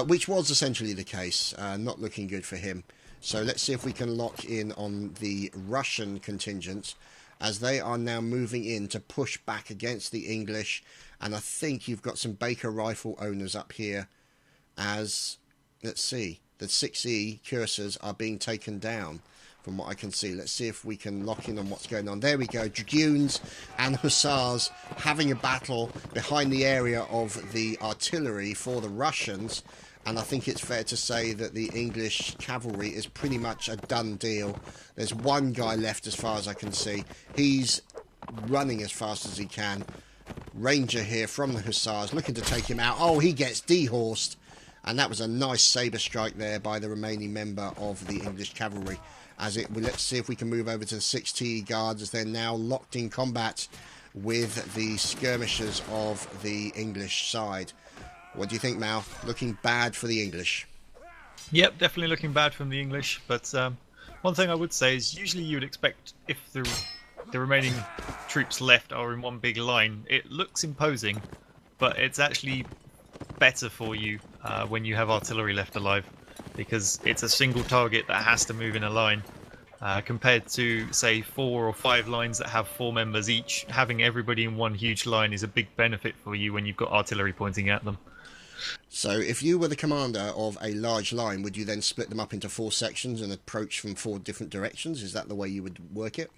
which was essentially the case. Not looking good for him. So let's see if we can lock in on the Russian contingent, as they are now moving in to push back against the English. And I think you've got some Baker rifle owners up here, as, let's see, the 6E cursors are being taken down from what I can see. Let's see if we can lock in on what's going on. There we go, Dragoons and Hussars having a battle behind the area of the artillery for the Russians. And I think it's fair to say that the English cavalry is pretty much a done deal. There's one guy left as far as I can see. He's running as fast as he can. Ranger here from the Hussars looking to take him out. Oh, he gets dehorsed. And that was a nice sabre strike there by the remaining member of the English cavalry. Let's see if we can move over to the 6T Guards, as they're now locked in combat with the skirmishers of the English side. What do you think, Mal? Looking bad for the English. Yep, definitely looking bad from the English. But one thing I would say is usually you would expect, if the remaining troops left are in one big line, it looks imposing, but it's actually better for you when you have artillery left alive, because it's a single target that has to move in a line. Compared to, say, 4 or 5 lines that have 4 members each, having everybody in one huge line is a big benefit for you when you've got artillery pointing at them. So if you were the commander of a large line, would you then split them up into 4 sections and approach from 4 different directions? Is that the way you would work it?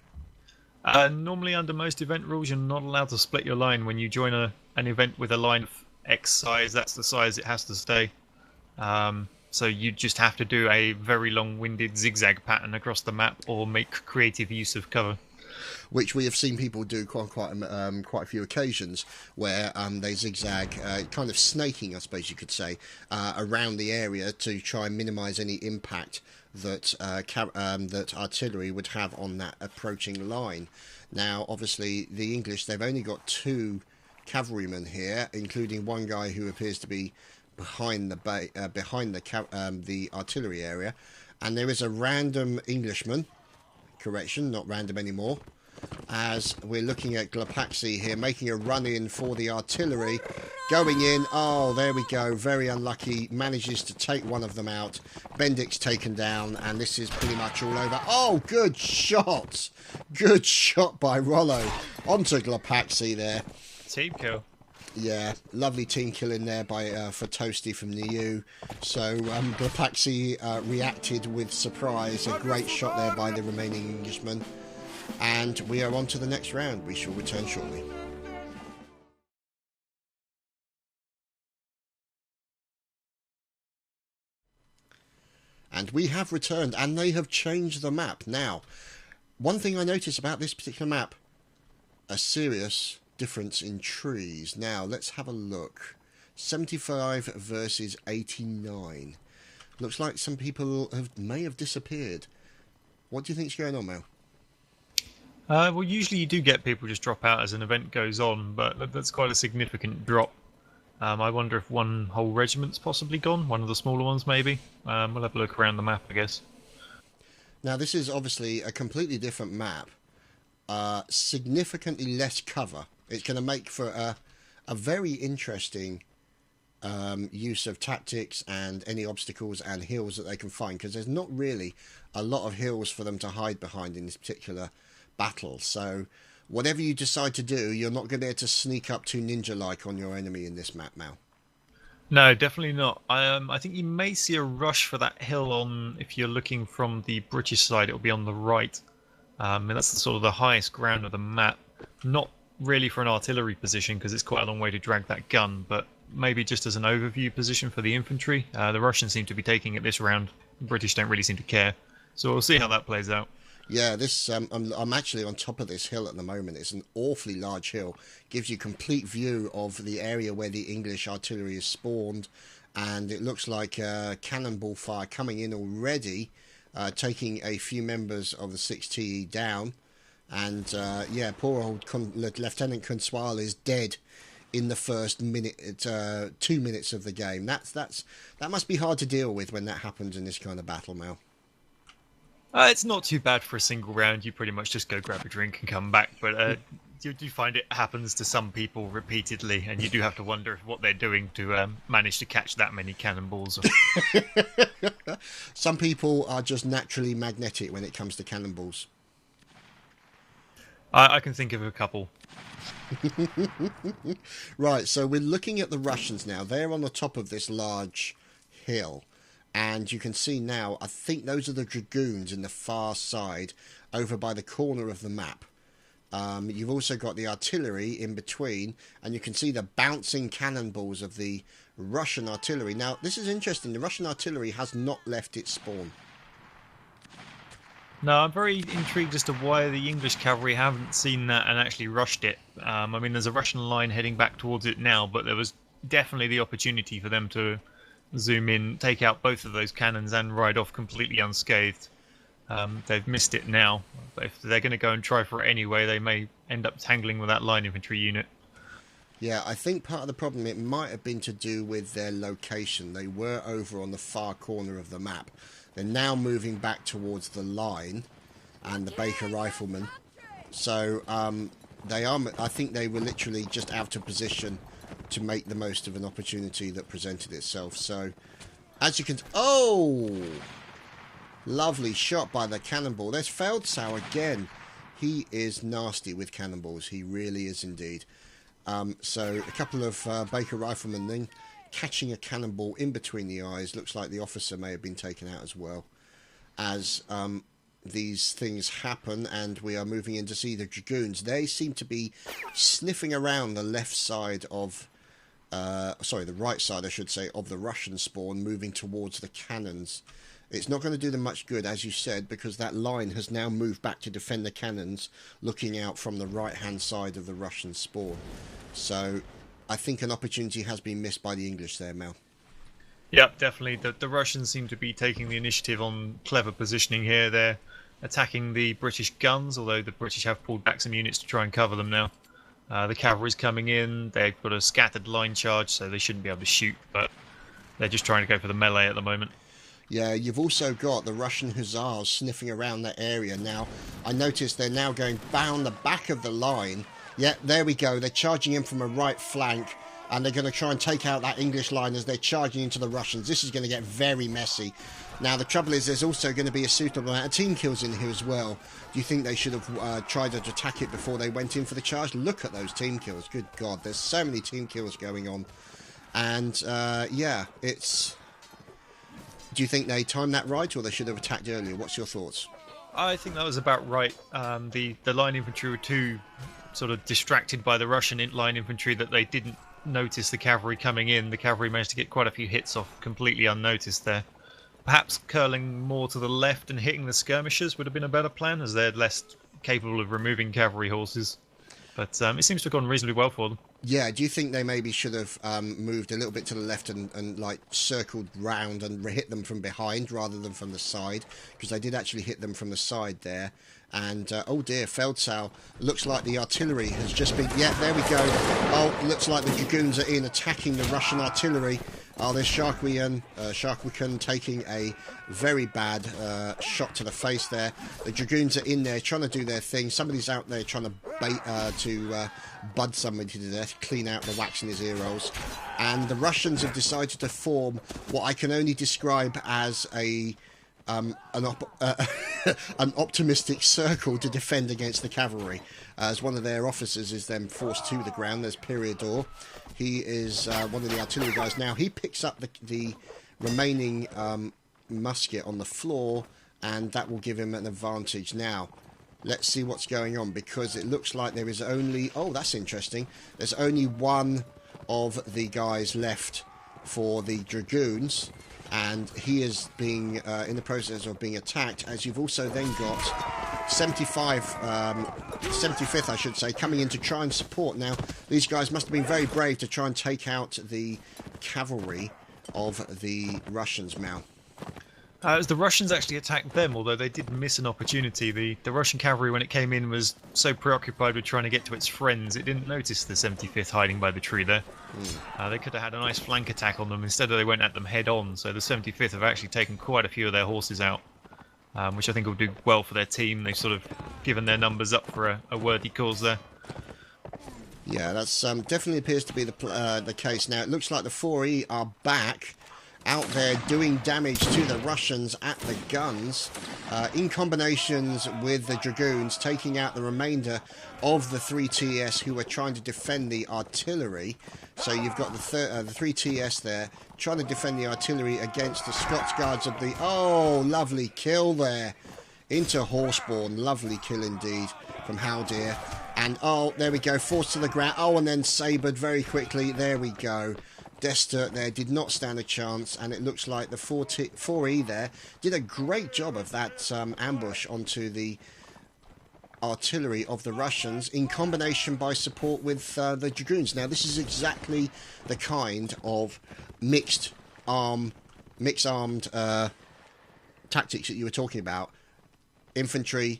Normally, under most event rules, you're not allowed to split your line. When you join an event with a line of X size, that's the size it has to stay. So you just have to do a very long-winded zigzag pattern across the map, or make creative use of cover. Which we have seen people do quite a few occasions, where they zigzag, kind of snaking, I suppose you could say, around the area to try and minimise any impact that that artillery would have on that approaching line. Now, obviously, the English, they've only got 2 cavalrymen here, including one guy who appears to be behind the artillery area, and there is a random Englishman. Correction, not random anymore, as we're looking at Glapaxi here making a run in for the artillery, going in. Oh, there we go, very unlucky, manages to take one of them out. Bendix taken down, and this is pretty much all over. Oh, good shot by Rollo onto Glapaxi there. Team kill. Yeah, lovely team killing there by for Toasty from the EU. So Glapaxi reacted with surprise. A great shot there by the remaining Englishman. And we are on to the next round. We shall return shortly. And we have returned, and they have changed the map. Now, one thing I notice about this particular map, a serious difference in trees. Now, let's have a look. 75 versus 89. Looks like some people may have disappeared. What do you think's going on, Mel? Well, usually you do get people just drop out as an event goes on, but that's quite a significant drop. I wonder if one whole regiment's possibly gone, one of the smaller ones maybe. We'll have a look around the map, I guess. Now, this is obviously a completely different map. Significantly less cover. It's going to make for a very interesting use of tactics and any obstacles and hills that they can find, because there's not really a lot of hills for them to hide behind in this particular battle. So whatever you decide to do, you're not going to be able to sneak up too ninja-like on your enemy in this map, Mal. No, definitely not. I think you may see a rush for that hill on, if you're looking from the British side, it'll be on the right. And that's the sort of the highest ground of the map. Not really for an artillery position, because it's quite a long way to drag that gun, but maybe just as an overview position for the infantry. The Russians seem to be taking it this round. The British don't really seem to care. So we'll see how that plays out. Yeah, this I'm actually on top of this hill at the moment. It's an awfully large hill. Gives you complete view of the area where the English artillery is spawned, and it looks like cannonball fire coming in already, taking a few members of the 6TE down. And yeah, poor old Lieutenant Kunswal is dead in the first minute, 2 minutes of the game. That must be hard to deal with when that happens in this kind of battle, Mel. It's not too bad for a single round. You pretty much just go grab a drink and come back. But you do find it happens to some people repeatedly, and you do have to wonder what they're doing to manage to catch that many cannonballs. Some people are just naturally magnetic when it comes to cannonballs. I can think of a couple. Right, so we're looking at the Russians now. They're on the top of this large hill. And you can see now, I think those are the dragoons in the far side, over by the corner of the map. You've also got the artillery in between, and you can see the bouncing cannonballs of the Russian artillery. Now, this is interesting. The Russian artillery has not left its spawn. No, I'm very intrigued as to why the English cavalry haven't seen that and actually rushed it. I mean, there's a Russian line heading back towards it now, but there was definitely the opportunity for them to zoom in, take out both of those cannons and ride off completely unscathed. They've missed it now. But if they're going to go and try for it anyway, they may end up tangling with that line infantry unit. Yeah, I think part of the problem, it might have been to do with their location. They were over on the far corner of the map. They're now moving back towards the line and the Baker Riflemen. So they are. I think they were literally just out of position to make the most of an opportunity that presented itself. So, as you can... Oh! Lovely shot by the cannonball. There's Feldsau again. He is nasty with cannonballs. He really is indeed. So, a couple of Baker Riflemen then catching a cannonball in between the eyes. Looks like the officer may have been taken out as well. As these things happen, and we are moving in to see the dragoons. They seem to be sniffing around the left side of... sorry, the right side, I should say, of the Russian spawn, moving towards the cannons. It's not going to do them much good, as you said, because that line has now moved back to defend the cannons, looking out from the right-hand side of the Russian spawn. So, I think an opportunity has been missed by the English there, Mel. Yep, definitely. The Russians seem to be taking the initiative on clever positioning here. They're attacking the British guns, although the British have pulled back some units to try and cover them now. The cavalry's coming in. They've got a scattered line charge, so they shouldn't be able to shoot, but they're just trying to go for the melee at the moment. Yeah, you've also got the Russian hussars sniffing around that area. Now, I noticed they're now going down the back of the line. Yeah, there we go. They're charging in from a right flank, and they're going to try and take out that English line as they're charging into the Russians. This is going to get very messy. Now, the trouble is there's also going to be a suitable amount of team kills in here as well. Do you think they should have tried to attack it before they went in for the charge? Look at those team kills. Good God, there's so many team kills going on. And, yeah, it's... Do you think they timed that right, or they should have attacked earlier? What's your thoughts? I think that was about right. The line infantry were too sort of distracted by the Russian line infantry that they didn't notice the cavalry coming in. The cavalry managed to get quite a few hits off completely unnoticed there. Perhaps curling more to the left and hitting the skirmishers would have been a better plan, as they're less capable of removing cavalry horses. But it seems to have gone reasonably well for them. Yeah, do you think they maybe should have moved a little bit to the left and like circled round and hit them from behind rather than from the side? Because they did actually hit them from the side there. And, oh dear, Feldsau, looks like the artillery has just been... Yeah, there we go. Oh, looks like the Dragoons are in attacking the Russian artillery. Oh, there's Sharkwikan taking a very bad shot to the face there. The Dragoons are in there trying to do their thing. Somebody's out there trying to bud somebody to death, clean out the wax in his ear rolls. And the Russians have decided to form what I can only describe as an optimistic circle to defend against the cavalry. As one of their officers is then forced to the ground. There's Periodor. He is one of the artillery guys. Now, he picks up the remaining musket on the floor, and that will give him an advantage. Now, let's see what's going on, because it looks like there is only... Oh, that's interesting. There's only one of the guys left for the Dragoons, and he is being in the process of being attacked, as you've also then got 75th, I should say, coming in to try and support. Now, these guys must have been very brave to try and take out the cavalry of the Russians, Mal. As the Russians actually attacked them, although they did miss an opportunity. The Russian cavalry, when it came in, was so preoccupied with trying to get to its friends, it didn't notice the 75th hiding by the tree there. They could have had a nice flank attack on them. Instead, they went at them head on. So the 75th have actually taken quite a few of their horses out, which I think will do well for their team. They've sort of given their numbers up for a worthy cause there. Yeah, that's definitely appears to be the case. Now, it looks like the 4E are back out there doing damage to the Russians at the guns, in combinations with the Dragoons, taking out the remainder of the 3TS who are trying to defend the artillery. So you've got the 3TS there trying to defend the artillery against the Scots Guards of the... Oh, lovely kill there into Horseborn. Lovely kill indeed from Haldir. And, oh, there we go, forced to the ground. Oh, and then sabred very quickly. There we go. Destert there did not stand a chance, and it looks like the 4E there did a great job of that ambush onto the artillery of the Russians, in combination by support with the Dragoons. Now, this is exactly the kind of mixed armed tactics that you were talking about. Infantry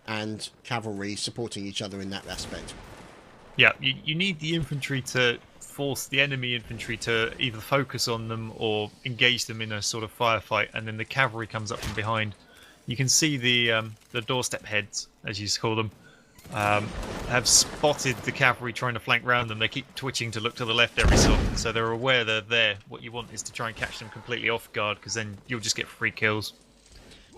and cavalry supporting each other in that aspect. Yeah, you need the infantry to force the enemy infantry to either focus on them or engage them in a sort of firefight, and then the cavalry comes up from behind. You can see the doorstep heads, as you call them, have spotted the cavalry trying to flank round them. They keep twitching to look to the left every so often, so they're aware they're there. What you want is to try and catch them completely off guard, because then you'll just get free kills.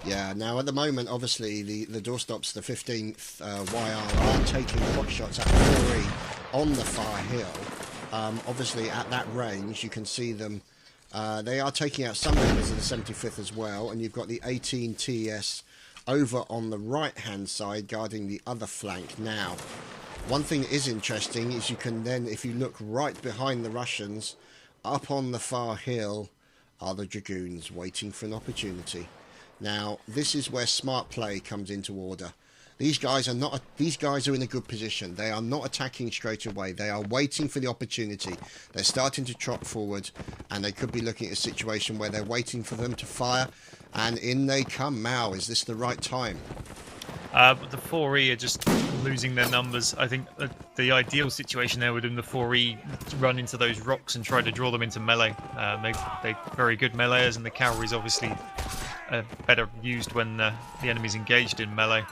Yeah, now at the moment, obviously, the doorstops, the 15th YR, are taking pot shots at the 4E on the far hill. Obviously, at that range, you can see them. They are taking out some members of the 75th as well, and you've got the 18 TS over on the right-hand side guarding the other flank. Now, one thing that is interesting is you can then, if you look right behind the Russians, up on the far hill are the Dragoons waiting for an opportunity. Now, this is where smart play comes into order. These guys are not. These guys are in a good position. They are not attacking straight away. They are waiting for the opportunity. They're starting to trot forward, and they could be looking at a situation where they're waiting for them to fire, and in they come. Mao, is this the right time? But the 4E are just losing their numbers. I think the ideal situation there would have been the 4E run into those rocks and try to draw them into melee. They're very good meleeers, and the cavalry's obviously better used when the enemy's engaged in melee.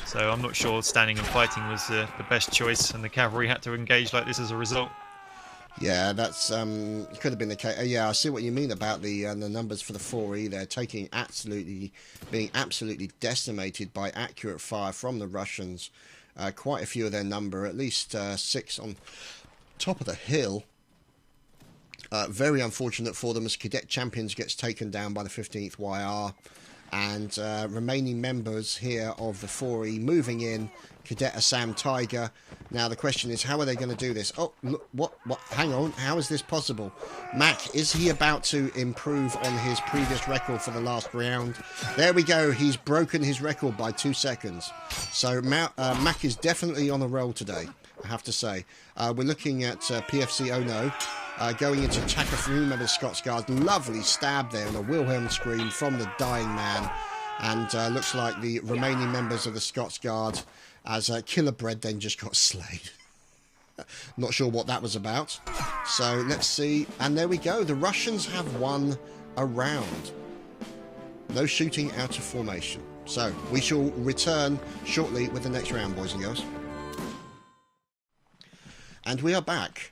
So I'm not sure standing and fighting was the best choice, and the cavalry had to engage like this as a result. Yeah, that's could have been the case. Yeah, I see what you mean about the numbers for the 4E. They're being absolutely decimated by accurate fire from the Russians. Quite a few of their number, at least 6 on top of the hill. Very unfortunate for them as Cadet Champions gets taken down by the 15th YR. And remaining members here of the 4E moving in, Cadet Assam Tiger. Now the question is, how are they going to do this? Oh, look, what, hang on, how is this possible? Mac, is he about to improve on his previous record for the last round? There we go, he's broken his record by 2 seconds. So Mac is definitely on a roll today, I have to say. We're looking at PFC Ono. Going into Takafuma, the Scots Guard. Lovely stab there and a Wilhelm scream from the dying man. And looks like the remaining members of the Scots Guard as Killer Bread then just got slayed. Not sure what that was about. So let's see. And there we go. The Russians have won a round. No shooting out of formation. So we shall return shortly with the next round, boys and girls. And we are back.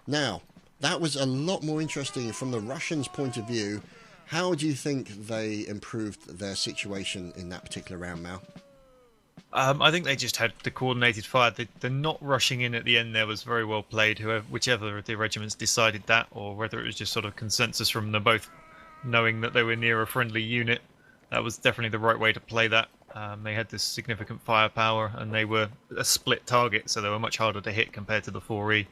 Now, that was a lot more interesting from the Russians' point of view. How do you think they improved their situation in that particular round, Mal? I think they just had the coordinated fire. The not rushing in at the end there was very well played, whichever of the regiments decided that, or whether it was just sort of consensus from them both knowing that they were near a friendly unit. That was definitely the right way to play that. They had this significant firepower, and they were a split target, so they were much harder to hit compared to the 4E.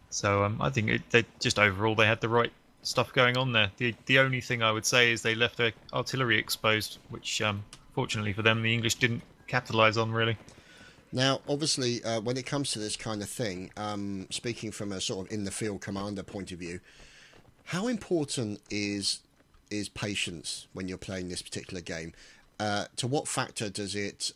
So I think they just overall they had the right stuff going on there. The only thing I would say is they left their artillery exposed, which fortunately for them the English didn't capitalise on really. Now, obviously, when it comes to this kind of thing, speaking from a sort of in the field commander point of view, how important is patience when you're playing this particular game? To what factor does it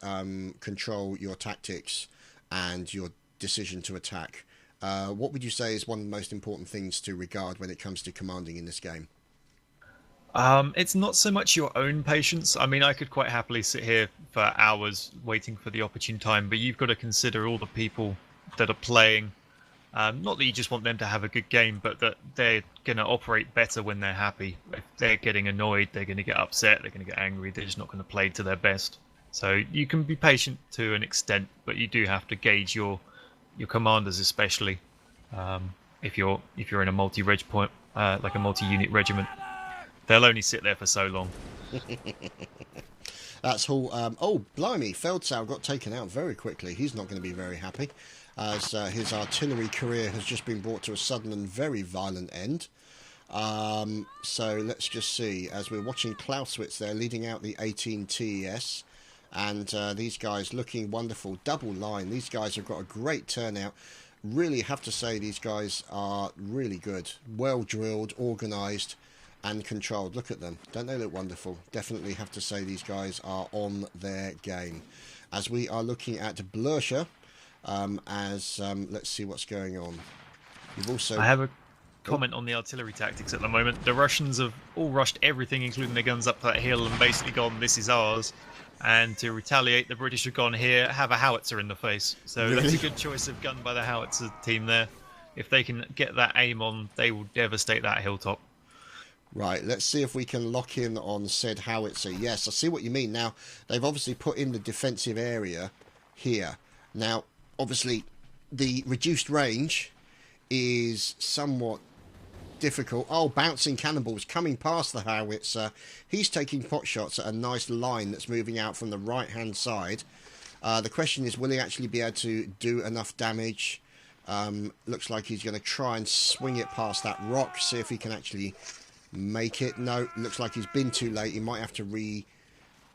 control your tactics and your decision to attack? What would you say is one of the most important things to regard when it comes to commanding in this game? It's not so much your own patience. I mean, I could quite happily sit here for hours waiting for the opportune time, but you've got to consider all the people that are playing. Not that you just want them to have a good game, but that they're going to operate better when they're happy. If they're getting annoyed, they're going to get upset, they're going to get angry, they're just not going to play to their best. So you can be patient to an extent, but you do have to gauge your commanders, especially if you're in a multi-reg point, like a multi-unit regiment. They'll only sit there for so long. That's all. Oh, blimey, Feldsaal got taken out very quickly. He's not going to be very happy, as his artillery career has just been brought to a sudden and very violent end. So let's just see, as we're watching Clausewitz there leading out the 18 TES, and these guys looking wonderful. Double line. These guys have got a great turnout. Really have to say these guys are really good. Well drilled, organised and controlled. Look at them. Don't they look wonderful? Definitely have to say these guys are on their game. As we are looking at Blucher, let's see what's going on. You've also... I have a comment on the artillery tactics at the moment. The Russians have all rushed everything, including their guns, up that hill and basically gone, this is ours. And to retaliate, the British have gone here, have a howitzer in the face. So really? That's a good choice of gun by the howitzer team there. If they can get that aim on, they will devastate that hilltop. Right, let's see if we can lock in on said howitzer. Yes, I see what you mean. Now, they've obviously put in the defensive area here. Now, obviously, the reduced range is somewhat difficult. Oh, bouncing cannonballs coming past the howitzer. He's taking pot shots at a nice line that's moving out from the right-hand side. The question is, will he actually be able to do enough damage? Looks like he's going to try and swing it past that rock, see if he can actually... make it. No, looks like he's been too late. He might have to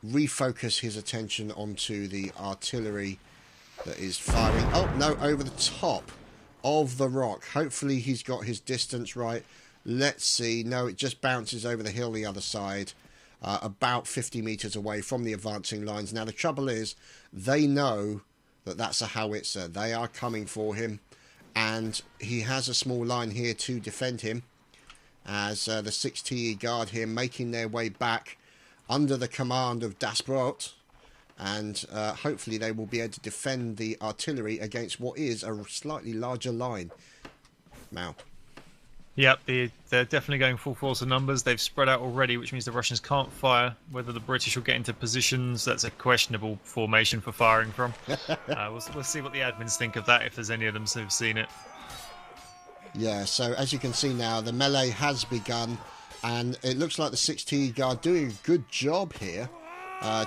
refocus his attention onto the artillery that is firing. Oh, no, over the top of the rock. Hopefully he's got his distance right. Let's see. No, it just bounces over the hill the other side, about 50 metres away from the advancing lines. Now, the trouble is, they know that that's a howitzer. They are coming for him, and he has a small line here to defend him, as the 6TE Guard here making their way back under the command of Dasbrot, and hopefully they will be able to defend the artillery against what is a slightly larger line. Mal. Yep, they're definitely going full force of numbers. They've spread out already, which means the Russians can't fire. Whether the British will get into positions, that's a questionable formation for firing from. We'll see what the admins think of that, if there's any of them who've seen it. Yeah, so as you can see now, the melee has begun, and it looks like the 6T Guard doing a good job here,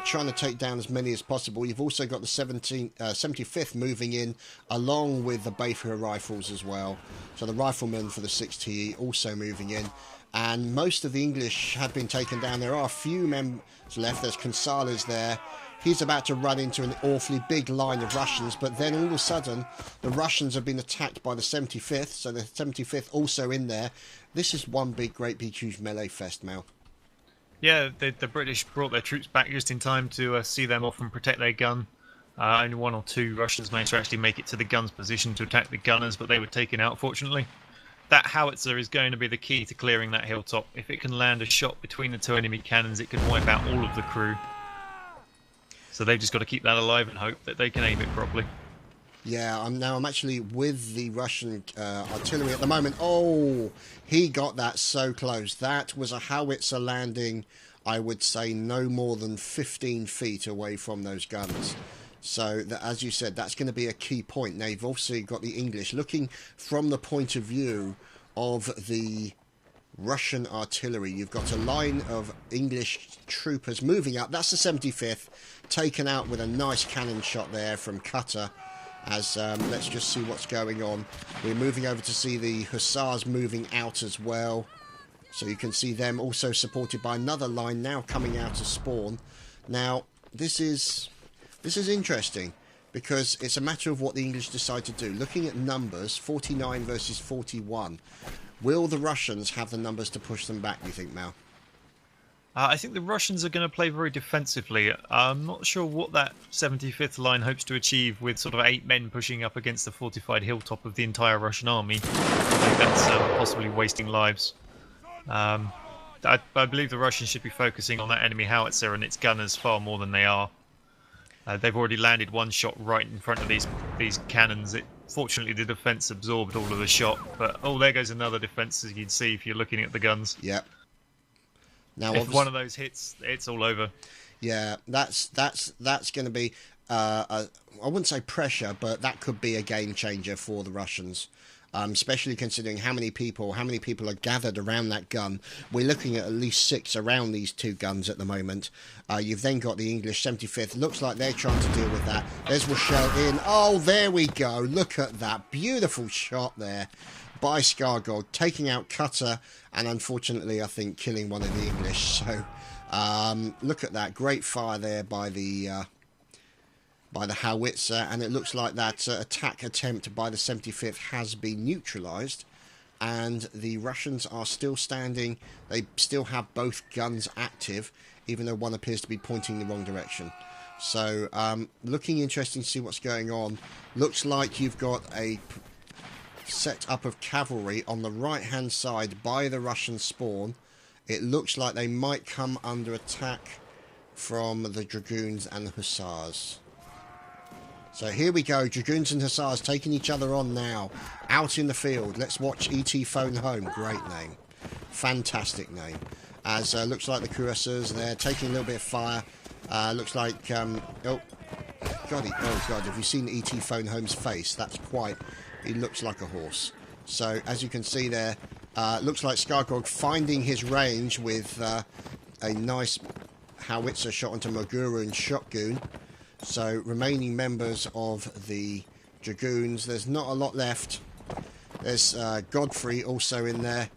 trying to take down as many as possible. You've also got the 75th moving in, along with the Bayfield Rifles as well. So the riflemen for the 6T also moving in, and most of the English have been taken down. There are a few members left. There's Consala's there. He's about to run into an awfully big line of Russians, but then all of a sudden, the Russians have been attacked by the 75th, so the 75th also in there. This is one great big huge melee fest, Mal. Yeah, the British brought their troops back just in time to see them off and protect their gun. Only 1 or 2 Russians managed to actually make it to the gun's position to attack the gunners, but they were taken out, fortunately. That howitzer is going to be the key to clearing that hilltop. If it can land a shot between the 2 enemy cannons, it can wipe out all of the crew. So they've just got to keep that alive and hope that they can aim it properly. Yeah, I'm actually with the Russian artillery at the moment. Oh, he got that so close. That was a howitzer landing, I would say, no more than 15 feet away from those guns. So, as you said, that's going to be a key point. Now, you've also got the English looking from the point of view of the Russian artillery. You've got a line of English troopers moving up. That's the 75th, taken out with a nice cannon shot there from Cutter. As let's just see what's going on. We're moving over to see the Hussars moving out as well. So you can see them also supported by another line now coming out of spawn. Now, this is interesting, because it's a matter of what the English decide to do. Looking at numbers, 49 versus 41. Will the Russians have the numbers to push them back, do you think, Mal? I think the Russians are going to play very defensively. I'm not sure what that 75th line hopes to achieve with sort of 8 men pushing up against the fortified hilltop of the entire Russian army. I think that's possibly wasting lives. I believe the Russians should be focusing on that enemy howitzer and its gunners far more than they are. They've already landed 1 shot right in front of these cannons. Fortunately, the defence absorbed all of the shot, but there goes another defence, as you can see if you're looking at the guns. Yep. Now, if one of those hits, it's all over. Yeah, that's going to be, I wouldn't say pressure, but that could be a game changer for the Russians. Especially considering how many people are gathered around that gun. We're looking at least 6 around these 2 guns at the moment. You've then got the English 75th. Looks like they're trying to deal with that. There's Rochelle in. Oh, there we go. Look at that. Beautiful shot there by Skargog, taking out Cutter, and unfortunately, I think, killing one of the English. So, look at that. Great fire there by the howitzer, and it looks like that attack attempt by the 75th has been neutralised, and the Russians are still standing. They still have both guns active, even though one appears to be pointing the wrong direction. So, looking interesting to see what's going on. Looks like you've got a set up of cavalry on the right hand side by the Russian spawn. It looks like they might come under attack from the Dragoons and the Hussars. So here we go, Dragoons and Hussars taking each other on now, out in the field. Let's watch E.T. Phone Home. Great name. Fantastic name. As looks like the cuirassiers, they're taking a little bit of fire. Looks like, oh God, have you seen E.T. Phone Home's face? That's quite, he looks like a horse. So as you can see there, looks like Skargog finding his range with a nice howitzer shot onto Maguru and Shotgun. So, remaining members of the Dragoons, there's not a lot left. There's Godfrey also in there.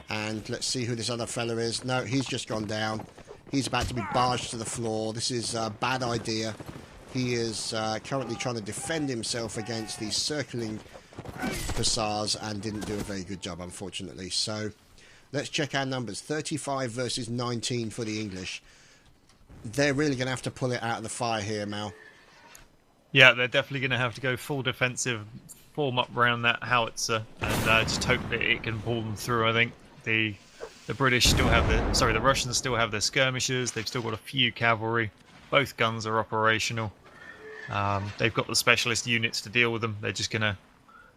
And let's see who this other fella is. No, he's just gone down. He's about to be barged to the floor. This is a bad idea. He is currently trying to defend himself against these circling Hussars and didn't do a very good job, unfortunately. So, let's check our numbers. 35 versus 19 for the English. They're really going to have to pull it out of the fire here, Mal. Yeah, they're definitely going to have to go full defensive, form up around that howitzer, and just hope that it can pull them through. I think the British still have the Russians still have their skirmishers. They've still got a few cavalry. Both guns are operational. They've got the specialist units to deal with them. They're just going to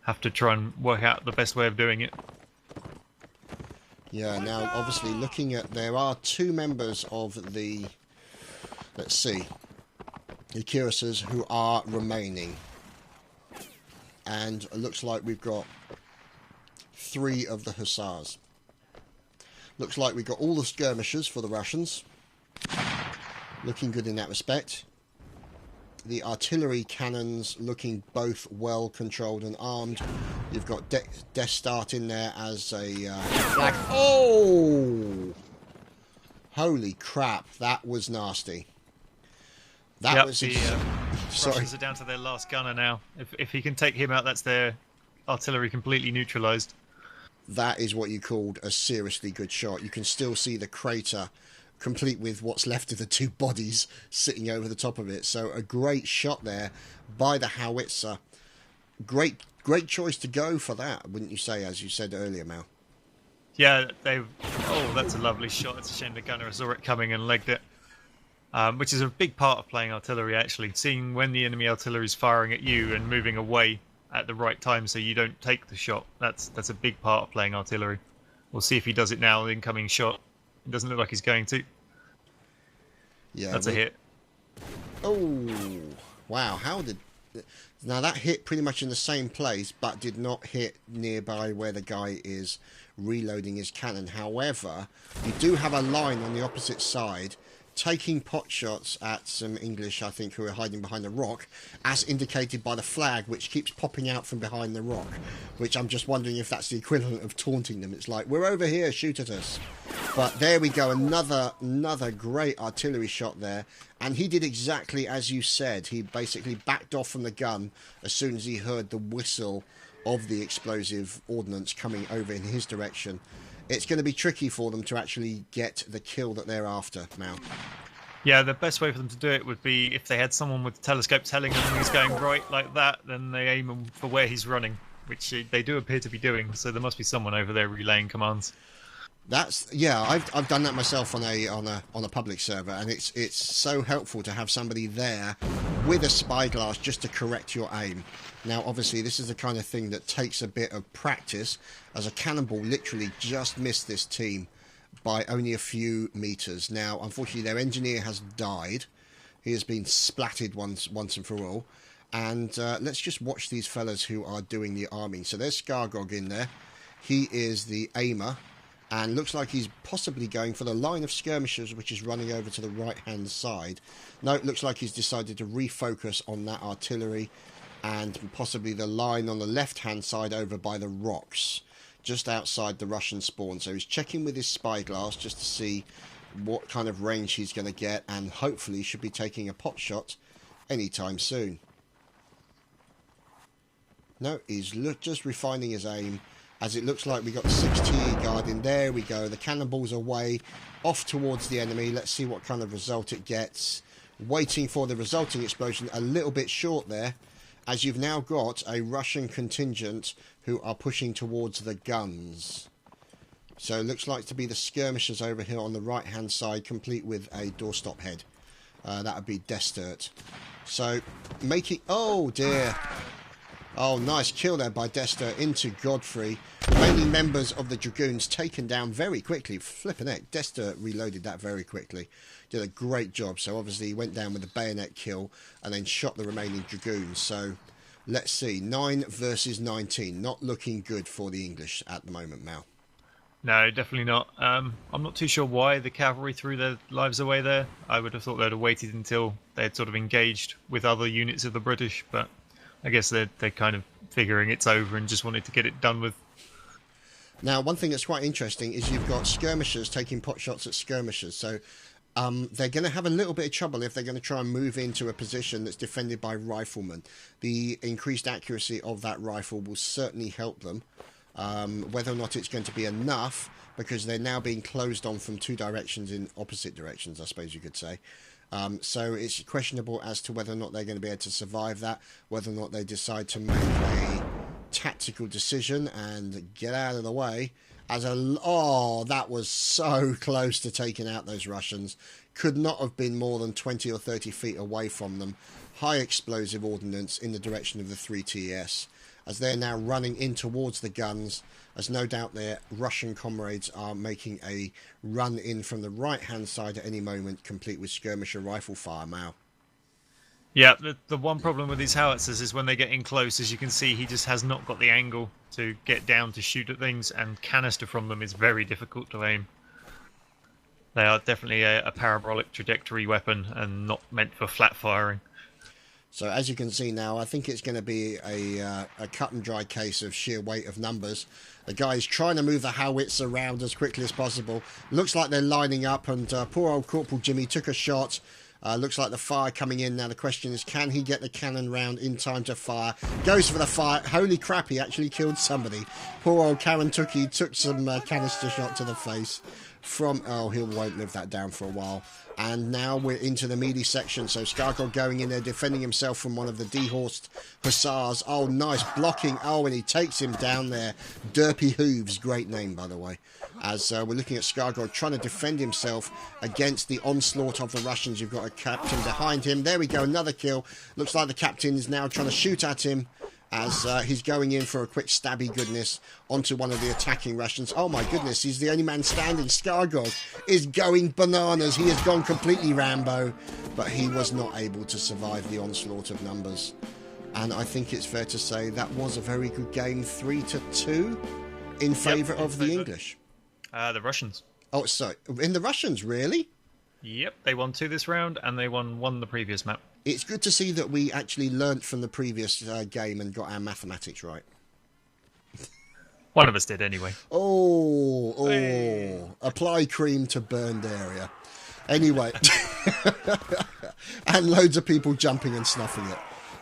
have to try and work out the best way of doing it. Yeah, now obviously looking at, there are 2 members of the, let's see, the cuirassiers who are remaining. And it looks like we've got 3 of the hussars. Looks like we've got all the skirmishers for the Russians. Looking good in that respect. The artillery cannons looking both well controlled and armed. You've got Death Start in there as a flag. Oh! Holy crap, that was nasty. That was... The sorry. Russians are down to their last gunner now. If he can take him out, that's their artillery completely neutralised. That is what you called a seriously good shot. You can still see the crater, complete with what's left of the 2 bodies sitting over the top of it. So a great shot there by the howitzer. Great choice to go for that, wouldn't you say, as you said earlier, Mal? Yeah, oh, that's a lovely shot. It's a shame the gunner saw it coming and legged it. Which is a big part of playing artillery, actually. Seeing when the enemy artillery is firing at you and moving away at the right time so you don't take the shot. That's a big part of playing artillery. We'll see if he does it now, the incoming shot. It doesn't look like he's going to. Yeah, that's a hit. Oh, wow. How did... Now, that hit pretty much in the same place, but did not hit nearby where the guy is reloading his cannon. However, you do have a line on the opposite side taking pot shots at some English, I think, who are hiding behind a rock, as indicated by the flag, which keeps popping out from behind the rock, which I'm just wondering if that's the equivalent of taunting them. It's like, we're over here, shoot at us. But there we go, another great artillery shot there, and he did exactly as you said. He basically backed off from the gun as soon as he heard the whistle of the explosive ordnance coming over in his direction. It's going to be tricky for them to actually get the kill that they're after now. Yeah, the best way for them to do it would be if they had someone with a telescope telling them he's going right like that, then they aim him for where he's running, which they do appear to be doing, so there must be someone over there relaying commands. That's, yeah, I've done that myself on a public server, and it's so helpful to have somebody there with a spyglass just to correct your aim. Now, obviously, this is the kind of thing that takes a bit of practice, as a cannonball literally just missed this team by only a few meters. Now, unfortunately, their engineer has died. He has been splatted once and for all. And let's just watch these fellas who are doing the arming. So there's Skargog in there. He is the aimer, and looks like he's possibly going for the line of skirmishers, which is running over to the right-hand side. No, it looks like he's decided to refocus on that artillery, and possibly the line on the left-hand side over by the rocks, just outside the Russian spawn. So he's checking with his spyglass just to see what kind of range he's going to get, and hopefully should be taking a pot shot anytime soon. No, he's just refining his aim, as it looks like we got the 6TE guard in. There we go. The cannonball's away, off towards the enemy. Let's see what kind of result it gets. Waiting for the resulting explosion. A little bit short there, as you've now got a Russian contingent who are pushing towards the guns. So it looks like to be the skirmishers over here on the right-hand side, complete with a doorstop head. That would be Destert. So, making... Oh, dear. Oh, nice kill there by Destert into Godfrey. Remaining members of the Dragoons taken down very quickly. Flippin' heck, Destert reloaded that very quickly. Did a great job. So obviously he went down with a bayonet kill and then shot the remaining Dragoons. So let's see, 9 versus 19. Not looking good for the English at the moment, Mal. No, definitely not. I'm not too sure why the cavalry threw their lives away there. I would have thought they'd have waited until they had sort of engaged with other units of the British, but I guess they're kind of figuring it's over and just wanted to get it done with. Now, one thing that's quite interesting is you've got skirmishers taking pot shots at skirmishers. So they're going to have a little bit of trouble if they're going to try and move into a position that's defended by riflemen. The increased accuracy of that rifle will certainly help them. Whether or not it's going to be enough, because they're now being closed on from 2 directions in opposite directions, I suppose you could say. So it's questionable as to whether or not they're going to be able to survive that, whether or not they decide to make a tactical decision and get out of the way. Oh, that was so close to taking out those Russians. Could not have been more than 20 or 30 feet away from them. High explosive ordnance in the direction of the 3TS. as they're now running in towards the guns, as no doubt their Russian comrades are making a run in from the right-hand side at any moment, complete with skirmisher rifle fire. Mal. Yeah, the one problem with these howitzers is when they get in close, as you can see, he just has not got the angle to get down to shoot at things, and canister from them is very difficult to aim. They are definitely a parabolic trajectory weapon and not meant for flat firing. So as you can see now, I think it's going to be a cut and dry case of sheer weight of numbers. The guy's trying to move the howitzer around as quickly as possible. Looks like they're lining up, and poor old Corporal Jimmy took a shot. Looks like the fire coming in. Now the question is, can he get the cannon round in time to fire? Goes for the fire. Holy crap, he actually killed somebody. Poor old Karen took some canister shot to the face from... Oh, he won't live that down for a while. And now we're into the meaty section. So Skargod going in there, defending himself from one of the dehorsed hussars. Oh, nice blocking. Oh, and he takes him down there. Derpy Hooves, great name, by the way. As we're looking at Skargod trying to defend himself against the onslaught of the Russians. You've got a captain behind him. There we go, another kill. Looks like the captain is now trying to shoot at him, as he's going in for a quick stabby goodness onto one of the attacking Russians. Oh my goodness, he's the only man standing. Skargod is going bananas. He has gone completely Rambo, but he was not able to survive the onslaught of numbers. And I think it's fair to say that was a very good game, 3-2 in favour of the English. The Russians. Oh, sorry, in the Russians, really? Yep, they won 2 this round, and they won 1 the previous map. It's good to see that we actually learnt from the previous game and got our mathematics right. One of us did, anyway. Oh, Hey. Apply cream to burned area. Anyway, and loads of people jumping and snuffing it.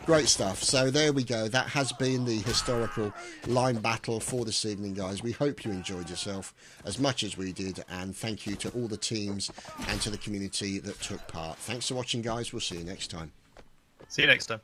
Great stuff. So there we go. That has been the historical line battle for this evening, guys. We hope you enjoyed yourself as much as we did, and thank you to all the teams and to the community that took part. Thanks for watching, guys. We'll see you next time. See you next time.